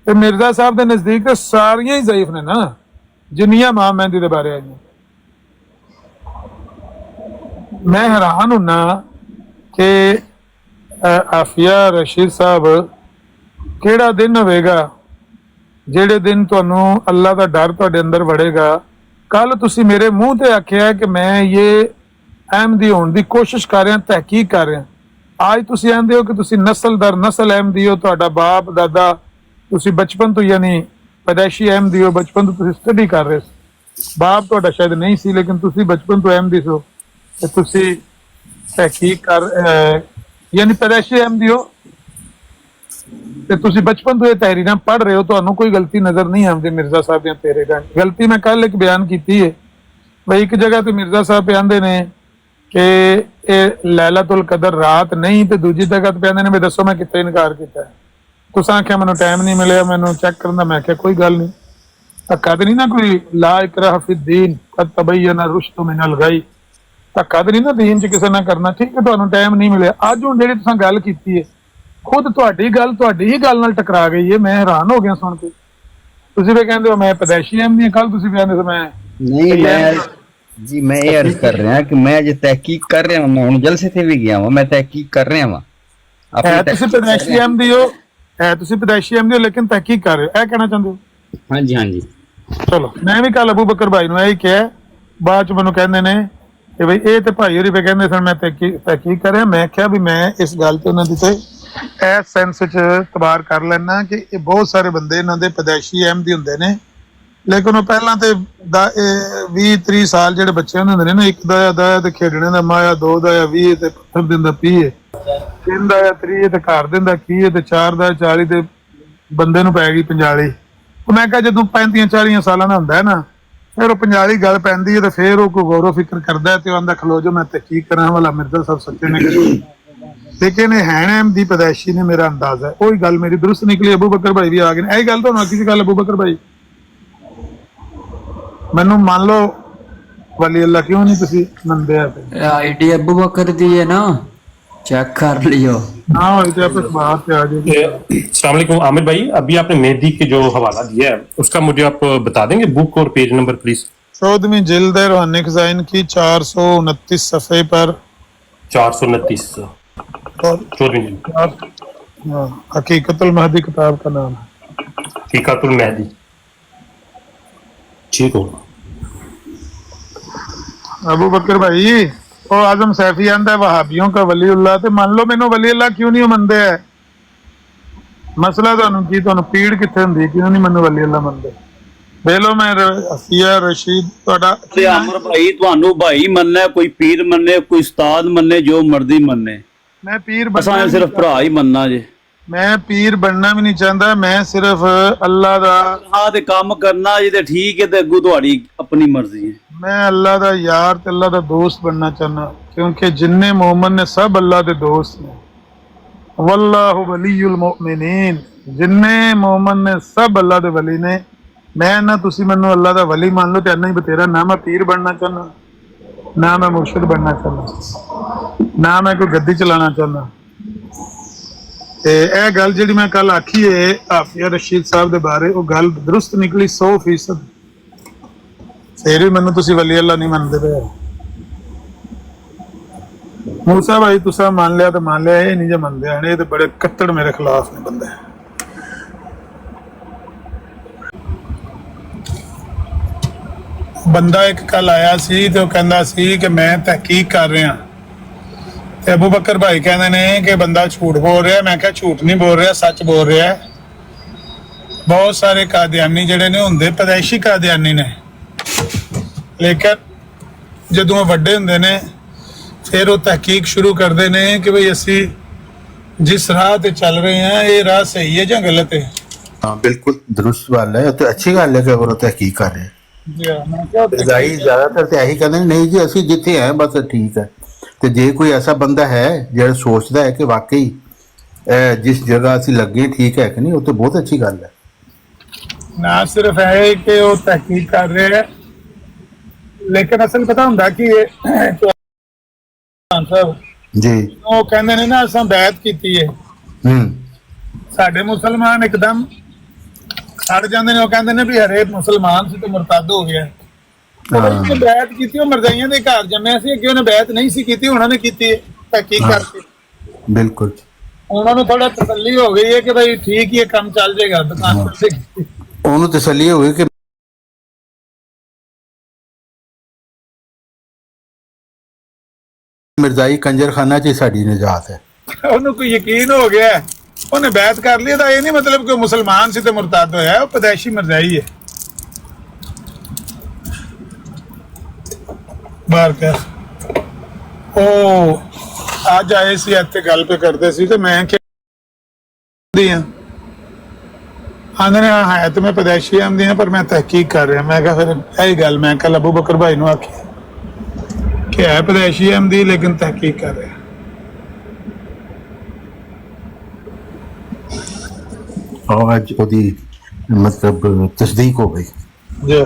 ते मिर्जा साहब दे नज़दीक तो सारियां ही ज़ईफ ने ना, जिन्नियां इमाम मेहदी दे बारे आईयां। मैं हैरान हुन्ना कि आफिया रशीद साहब ਕਿਹੜਾ ਦਿਨ ਹੋਵੇਗਾ ਜਿਹੜੇ ਦਿਨ ਤੁਹਾਨੂੰ ਅੱਲਾ ਦਾ ਡਰ ਤੁਹਾਡੇ ਅੰਦਰ ਵੜੇਗਾ। ਕੱਲ ਤੁਸੀਂ ਮੇਰੇ ਮੂੰਹ ਤੇ ਆਖਿਆ ਕਿ ਮੈਂ ਇਹ ਅਹਿਮਦੀ ਹੋਣ ਦੀ ਕੋਸ਼ਿਸ਼ ਕਰ ਰਿਹਾ, ਤਹਿਕੀਕ ਕਰ ਰਿਹਾ। ਅੱਜ ਤੁਸੀਂ ਕਹਿੰਦੇ ਹੋ ਕਿ ਤੁਸੀਂ ਨਸਲ ਦਰ ਨਸਲ ਅਹਿਮਦੀ ਹੋ, ਤੁਹਾਡਾ ਬਾਪ ਦਾਦਾ ਤੁਸੀਂ ਬਚਪਨ ਤੋਂ ਯਾਨੀ ਪੈਦਾਇਸ਼ੀ ਅਹਿਮਦੀ ਹੋ, ਬਚਪਨ ਤੋਂ ਤੁਸੀਂ ਸਟੱਡੀ ਕਰ ਰਹੇ ਸੀ। ਬਾਪ ਤੁਹਾਡਾ ਸ਼ਾਇਦ ਨਹੀਂ ਸੀ ਲੇਕਿਨ ਤੁਸੀਂ ਬਚਪਨ ਤੋਂ ਅਹਿਮਦੀ ਹੋ ਤੇ ਤੁਸੀਂ ਤਹਿਕੀਕ ਕਰ ਯਾਨੀ ਪੈਦਾਇਸ਼ੀ ਅਹਿਮਦੀ ਹੋ ਤੇ ਤੁਸੀਂ ਬਚਪਨ ਤੋਂ ਇਹ ਤਹਿਰੀਰਾਂ ਪੜ੍ਹ ਰਹੇ ਹੋ, ਤੁਹਾਨੂੰ ਕੋਈ ਗਲਤੀ ਨਜ਼ਰ ਨਹੀਂ ਆਉਂਦੀ ਮਿਰਜ਼ਾ ਸਾਹਿਬ ਦੀਆਂ ਤਹਿਰੀਰਾਂ। ਗਲਤੀ ਮੈਂ ਕੱਲ ਇੱਕ ਬਿਆਨ ਕੀਤੀ ਹੈ ਬਈ ਇੱਕ ਜਗ੍ਹਾ ਤੇ ਮਿਰਜ਼ਾ ਸਾਹਿਬ ਕਹਿੰਦੇ ਨੇ ਕਿ ਇਹ ਲੈਲਤੁਲ ਕਦਰ ਰਾਤ ਨਹੀਂ, ਤੇ ਦੂਜੀ ਜਗ੍ਹਾ ਤੇ ਕਹਿੰਦੇ ਨੇ ਵੀ ਦੱਸੋ ਮੈਂ ਕਿੱਥੇ ਇਨਕਾਰ ਕੀਤਾ ਹੈ। ਤੁਸੀਂ ਆਖਿਆ ਮੈਨੂੰ ਟਾਈਮ ਨਹੀਂ ਮਿਲਿਆ ਮੈਨੂੰ ਚੈੱਕ ਕਰਨ ਦਾ। ਮੈਂ ਕਿਹਾ ਕੋਈ ਗੱਲ ਨਹੀਂ, ਧੱਕਾ ਤੇ ਨਹੀਂ ਨਾ ਕੋਈ, ਲਾ ਇਕਰਾਹ ਫਿ ਦੀਨ ਕਦ ਤਬੈਨ ਰੁਸ਼ਦ ਮਿਨਲ ਗਈ, ਧੱਕਾ ਤੇ ਨਹੀਂ ਨਾ ਦੀਨ 'ਚ ਕਿਸੇ ਨਾਲ ਕਰਨਾ। ਠੀਕ ਹੈ, ਤੁਹਾਨੂੰ ਟਾਈਮ ਨਹੀਂ ਮਿਲਿਆ। ਅੱਜ ਹੁਣ ਜਿਹੜੀ ਤੁਸੀਂ ਗੱਲ ਕੀਤੀ ਹੈ, ਖੁਦ ਤੁਹਾਡੀ ਹੀ ਗੱਲ ਨਾਲ ਟਕਰਾ ਗਈ ਹੈ। मैं हैरान हो गया सुन के। ਤੁਸੀਂ ਵੀ ਕਹਿੰਦੇ ਹੋ ਮੈਂ ਪੈਦਾਇਸ਼ੀ ਅਹਿਮਦੀ ਹਾਂ, ਕੱਲ ਤੁਸੀਂ ਵੀ ਕਹਿੰਦੇ ਸੀ ਮੈਂ नहीं मैं जी मैं ये अर्ज कर रहा कि मैं जो तहकीक कर रहा हूँ, मैं हूँ जलसे थे भी गया हूँ, मैं तहकीक कर रहा हूँ ਹੈ ਤੁਸੀਂ ਪੈਦਾਇਸ਼ੀ ਅਹਿਮਦੀ ਹੋ, ਤੁਸੀਂ ਪੈਦਾਇਸ਼ੀ ਅਹਿਮਦੀ ਹੋ, ਲੇਕਿਨ ਤਹਿਕੀਕ ਕਰ ਰਹੇ ਹੋ, ਇਹ ਕਹਿਣਾ ਚਾਹੁੰਦੇ ਹੋ? हाँ जी हाँ जी। ਚਲੋ, ਮੈਂ ਵੀ ਕੱਲ ਅਬੂ ਬਕਰ ਭਾਈ ਨੂੰ ਇਹੀ ਕਿਹਾ, ਬਾਅਦ ਚ ਮੈਨੂੰ ਕਹਿੰਦੇ ਨੇ ਕਿ ਬਈ ਇਹ ਤੇ ਭਾਈ ਹੋਰੀ ਵੀ ਕਹਿੰਦੇ ਸਨ ਮੈਂ ਤਹਿਕੀਕ ਕਰ ਰਿਹਾ। ਮੈਂ ਕਿਹਾ ਵੀ ਮੈਂ ਇਸ ਗੱਲ ਤੇ ਉਹਨਾਂ ਦੀ ਤੇ ਇਸ ਸੈਂਸ ਚ ਤਬਾਰ ਕਰ ਲੈਣਾ ਕਿ ਇਹ ਬਹੁਤ ਸਾਰੇ ਬੰਦੇ ਇਹਨਾਂ ਦੇ ਪੈਦਾਇਸ਼ੀ ਅਹਿਮਦੀ ਹੁੰਦੇ ਨੇ, ਲੇਕਿਨ ਉਹ ਪਹਿਲਾਂ ਤੇ 20-30 ਸਾਲ ਜਿਹੜੇ ਬੱਚੇ ਹੁੰਦੇ ਨੇ ਨਾ, ਇੱਕ ਦਾ ਤੇ ਖੇਡਣੇ ਦਾ ਮਾਇਆ, 2 ਦਾ 20 ਤੇ ਪੱਥਰ ਦਿੰਦਾ 30, 3 ਦਾ 30 ਤੇ ਘਰ ਦਿੰਦਾ ਕੀ, ਤੇ 4 ਦਾ 40 ਤੇ ਬੰਦੇ ਨੂੰ ਪੈ ਗਈ 45। ਮੈਂ ਕਿਹਾ ਜਦੋਂ 35-40 ਸਾਲਾਂ ਦਾ ਹੁੰਦਾ ਹੈ ਨਾ, ਫਿਰ ਉਹ 45 ਗੱਲ ਪੈਂਦੀ ਹੈ ਤੇ ਫਿਰ ਉਹ ਕੋਈ ਗੌਰੋ ਫਿਕਰ ਕਰਦਾ ਤੇ ਉਹ ਆਂਦਾ ਖਲੋ ਜੋ ਮੈਂ ਤਹਿਕੀਕ ਕਰਾਂ ਵਾਲਾ ਮਿਰਜ਼ਾ ਸਾਹਿਬ ਸੱਚੇ ਨੇ ਕਹੀ। ਲੇਕਿਨ ਇਹ ਹੈਣ ਦੀ ਪੈਦਾਇਸ਼ੀ ਨੇ ਮੇਰਾ ਅੰਦਾਜ਼ਾ ਹੈ, ਉਹੀ ਗੱਲ ਮੇਰੀ ਦਰੁਸਤ ਨਿਕਲੀ। ਅਬੂ ਬਕਰ ਭਾਈ ਵੀ ਆ ਗਏ ਨੇ, ਇਹੀ ਗੱਲ ਤੁਹਾਨੂੰ ਆਖੀ ਸੀ ਗੱਲ ਅਬੂ ਬਕਰ ਭਾਈ, ਮੈਨੂੰ ਮੰਨ ਲਓ ਵਲੀ ਅੱਲਾ ਕਿਉਂ ਨਹੀਂ ਤੁਸੀਂ ਮੰਨਦੇ ਆ? आईडी अबू बकर दी है ना, चेक कर लियो। हाँ होई तो आपस बात पे आ जाएगी। अस्सलाम वालेकुम आमिर भाई, अभी आपने मेहदी के जो हवाला दिया है उसका मुझे आप बता देंगे बुक और पेज नंबर प्लीज? 14वीं जिल्द है रूहानी खज़ाइन की 429 सफ़े पर 429 और 14वीं जिल्द। हाँ, हकीकतुल महदी किताब का नाम है। हकीकतुल मेहदी, ठीक होगा। अबू बकर भाई वो आजम सैफी आंदा है वहाबियों का वलीउल्लाह, ते मान लो मैनू वलीउल्लाह क्यों नहीं मनदे है? मसला ਤੁਹਾਨੂੰ ਕੀ, ਤੁਹਾਨੂੰ ਪੀੜ ਕਿੱਥੇ ਹੁੰਦੀ, ਕਿਉਂ ਨਹੀਂ ਮੈਨੂੰ ਵਲੀਉल्लाह ਮੰਨਦੇ? ਵੇਲੋ ਮੈਂ ਹਸੀਆ ਰਸ਼ੀਦ ਤੁਹਾਡਾ ਤੇ ਅਮਰ ਭਾਈ ਤੁਹਾਨੂੰ ਭਾਈ ਮੰਨਣਾ, ਕੋਈ ਪੀਰ ਮੰਨੇ, ਕੋਈ ਉਸਤਾਦ ਮੰਨੇ, ਜੋ ਮਰਜ਼ੀ ਮੰਨੇ, ਮੈਂ ਪੀਰ ਅਸਾਂ ਬਣਨਾ ਸਿਰਫ ਭਰਾ ਹੀ ਮੰਨਣਾ ਜੇ। ਮੈਂ ਪੀਰ ਬਣਨਾ ਵੀ ਨਹੀਂ ਚਾਹੁੰਦਾ, ਮੈਂ ਸਿਰਫ ਅੱਲਾ ਦਾ ਆ ਤੇ ਕੰਮ ਕਰਨਾ ਜੇ ਤੇ ਠੀਕ ਹੈ, ਤੇ ਅੱਗੋਂ ਤੁਹਾਡੀ ਆਪਣੀ ਮਰਜ਼ੀ ਹੈ। ਮੈਂ ਅੱਲਾ ਦਾ ਯਾਰ ਤੇ ਅੱਲਾ ਦਾ ਦੋਸਤ ਬਣਨਾ ਚਾਹੁੰਦਾ, ਕਿਉਂਕਿ ਜਿੰਨੇ ਮੂਮਨ ਨੇ ਸਭ ਅੱਲਾ ਦੇ ਦੋਸਤ ਨੇ। ਵੱਲਾਹੁ ਵਲੀयुल ਮੁਅਮਿਨੀਨ, ਜਿੰਨੇ ਮੂਮਨ ਨੇ ਸਭ ਅੱਲਾ ਦੇ ਵਲੀ ਨੇ। ਮੈਂ ਨਾ ਤੁਸੀਂ ਮੈਨੂੰ ਅੱਲਾ ਦਾ ਵਲੀ ਮੰਨ ਲਓ ਤੇ ਇੰਨਾ ਹੀ ਬਤੇਰਾ। ਨਾ ਮੈਂ ਪੀਰ ਬਣਨਾ ਚਾਹੁੰਦਾ, ਨਾ ਮੈਂ ਮੁਰਸ਼ਿਦ ਬਣਨਾ ਚਾਹੁੰਦਾ, ਨਾ ਮੈਂ ਕੋਈ ਗੱਦੀ ਚਲਾਉਣਾ ਚਾਹੁੰਦਾ। ਤੇ ਇਹ ਗੱਲ ਜਿਹੜੀ ਮੈਂ ਕੱਲ ਆਖੀ ਹੈ ਹਾਫਿਆ ਰਸ਼ੀਦ ਸਾਹਿਬ ਦੇ ਬਾਰੇ, ਉਹ ਗੱਲ ਦਰੁਸਤ ਨਿਕਲੀ 100%। ਫਿਰ ਵੀ ਮੈਨੂੰ ਤੁਸੀਂ ਵਲੀ ਅੱਲਾ ਨਹੀਂ ਮੰਨਦੇ ਪਏ। ਮੂਸਾ ਭਾਈ ਤੁਸੀਂ ਮੰਨ ਲਿਆ ਤਾਂ ਮੰਨ ਲਿਆ, ਇਹ ਨਹੀਂ ਜੇ ਮੰਨਦੇ ਹਨ, ਇਹ ਤੇ ਬੜੇ ਕੱਟੜ ਮੇਰੇ ਖਿਲਾਫ ਨੇ ਬੰਦੇ। ਬੰਦਾ ਇੱਕ ਕੱਲ ਆਇਆ ਸੀ ਤੇ ਉਹ ਕਹਿੰਦਾ ਸੀ ਕਿ ਮੈਂ ਤਹਿਕੀਕ ਕਰ ਰਿਹਾ, ਤੇ ਅਬੂ ਬਕਰ ਭਾਈ ਕਹਿੰਦੇ ਨੇ ਕਿ ਬੰਦਾ ਝੂਠ ਬੋਲ ਰਿਹਾ। ਮੈਂ ਕਿਹਾ ਝੂਠ ਨਹੀਂ ਬੋਲ ਰਿਹਾ, ਸੱਚ ਬੋਲ ਰਿਹਾ। ਬਹੁਤ ਸਾਰੇ ਕਾਦੀਆਨੀ ਜਿਹੜੇ ਨੇ ਹੁੰਦੇ ਪੈਦਾਇਸ਼ੀ ਕਾਦੀਆਨੀ ਨੇ, ਲੇਕਿਨ ਜਦੋਂ ਉਹ ਵੱਡੇ ਹੁੰਦੇ ਨੇ ਫਿਰ ਉਹ ਤਹਿਕੀਕ ਸ਼ੁਰੂ ਕਰਦੇ ਨੇ ਕਿ ਬਈ ਅਸੀਂ ਜਿਸ ਰਾਹ ਤੇ ਚੱਲ ਰਹੇ ਹਾਂ ਇਹ ਰਾਹ ਸਹੀ ਹੈ ਜਾਂ ਗਲਤ ਹੈ। हाँ बिल्कुल दुरुस्त गल है, तो अच्छी गल है कि अगर तहकीक कर रहे हैं। ਜੀ ਹਾਂ, ਮੈਂ ਕਿਹਾ रजाई ज्यादातर तो यही कहते हैं नहीं जी असं जिथे हैं बस ठीक है। तो जे कोई ऐसा बंदा है जो सोचता है कि वाकई जिस जगह असं लगे ठीक है कि नहीं, वो तो बहुत अच्छी गल है। ਨਾ ਸਿਰਫ ਹੈ ਕਿ ਉਹ ਤਹਿਕੀਕ ਕਰ ਰਹੇ ਹੈ, ਲੇਕਿਨ ਅਸਲ ਪਤਾ ਹੁੰਦਾ ਕਿ ਸਾਹਿਬ जी ਉਹ ਕਹਿੰਦੇ ਨੇ ਨਾ ਅਸਾਂ ਬੈਤ ਕੀਤੀ ਹੈ, ਸਾਡੇ ਮੁਸਲਮਾਨ ਇੱਕਦਮ ਖੜ ਜਾਂਦੇ ਨੇ। ਉਹ ਕਹਿੰਦੇ ਨੇ ਵੀ ਹਰੇਕ ਮੁਸਲਮਾਨ ਸੀ ਤੇ ਮੁਰਤਦ ਹੋ ਗਿਆ। ਉਹਨੇ ਬੈਤ ਕੀਤੀ, ਉਹ ਮਰਜ਼ਾਈਆਂ ਦੇ ਘਰ ਜੰਮਿਆ ਸੀ, ਅੱਗੇ ਉਹਨੇ ਬੈਤ ਨਹੀਂ ਸੀ ਕੀਤੀ, ਉਹਨਾਂ ਨੇ ਕੀਤੀ ਹੈ ਤਹਿਕੀਕ ਕਰਕੇ। बिल्कुल ਉਹਨਾਂ ਨੂੰ ਥੋੜਾ ਤਸੱਲੀ ਹੋ ਗਈ ਹੈ ਕਿ ਭਾਈ ਠੀਕ ਹੀ ਇਹ ਕੰਮ ਚੱਲ ਜਾਏਗਾ, ਦੁਕਾਨ ਪਰ से ਉਹਨੂੰ ਤਸੱਲੀ ਹੋ ਗਈ ਕਿ ਮਿਰਜ਼ਾਈ ਕੰਜਰਖਾਨਾ 'ਚ ਹੀ ਸਾਡੀ ਨਿਜਾਤ ਹੈ। ਉਹਨੂੰ ਕੋਈ ਯਕੀਨ ਹੋ ਗਿਆ, ਉਹਨੇ ਬੈਤ ਕਰ ਲਈ। ਤਾਂ ਇਹ ਨਹੀਂ ਮਤਲਬ ਕਿ ਉਹ ਮੁਸਲਮਾਨ ਸੀ ਤੇ ਮੁਰਤਦ ਹੋਇਆ, ਉਹ ਪੈਦਾਇਸ਼ੀ ਮਰਜ਼ਾਈ ਹੈ। ਬਾਹਰ ਕਰ ਉਹ ਅੱਜ ਆਏ ਸੀ ਇੱਥੇ ਗੱਲ ਪੇ ਕਰਦੇ ਸੀ ਤੇ ਮੈਂ ਕਹਿੰਦੀ ਆ ਆਂਦੇ ਨੇ ਹੈ ਤੇ ਮੈਂ ਪੈਦਾਇਸ਼ੀ ਆਮਦੀ ਹਾਂ ਪਰ ਮੈਂ ਤਹਿਕੀਕ ਕਰ ਰਿਹਾ। ਮੈਂ ਕਿਹਾ ਫਿਰ ਇਹੀ ਗੱਲ ਮੈਂ ਕੱਲ ਅਬੂ ਬਕਰ ਭਾਈ ਨੂੰ ਆਖੀ ਕਿ ਹੈ ਪੈਦਾਇਸ਼ੀ ਆਮਦੀ ਲੇਕਿਨ ਤਹਿਕੀਕ ਕਰ ਰਿਹਾ। ਔਰ ਅੱਜ ਉਹਦੀ ਮਤਲਬ ਤਸਦੀਕ ਹੋ ਗਈ। ਜੀ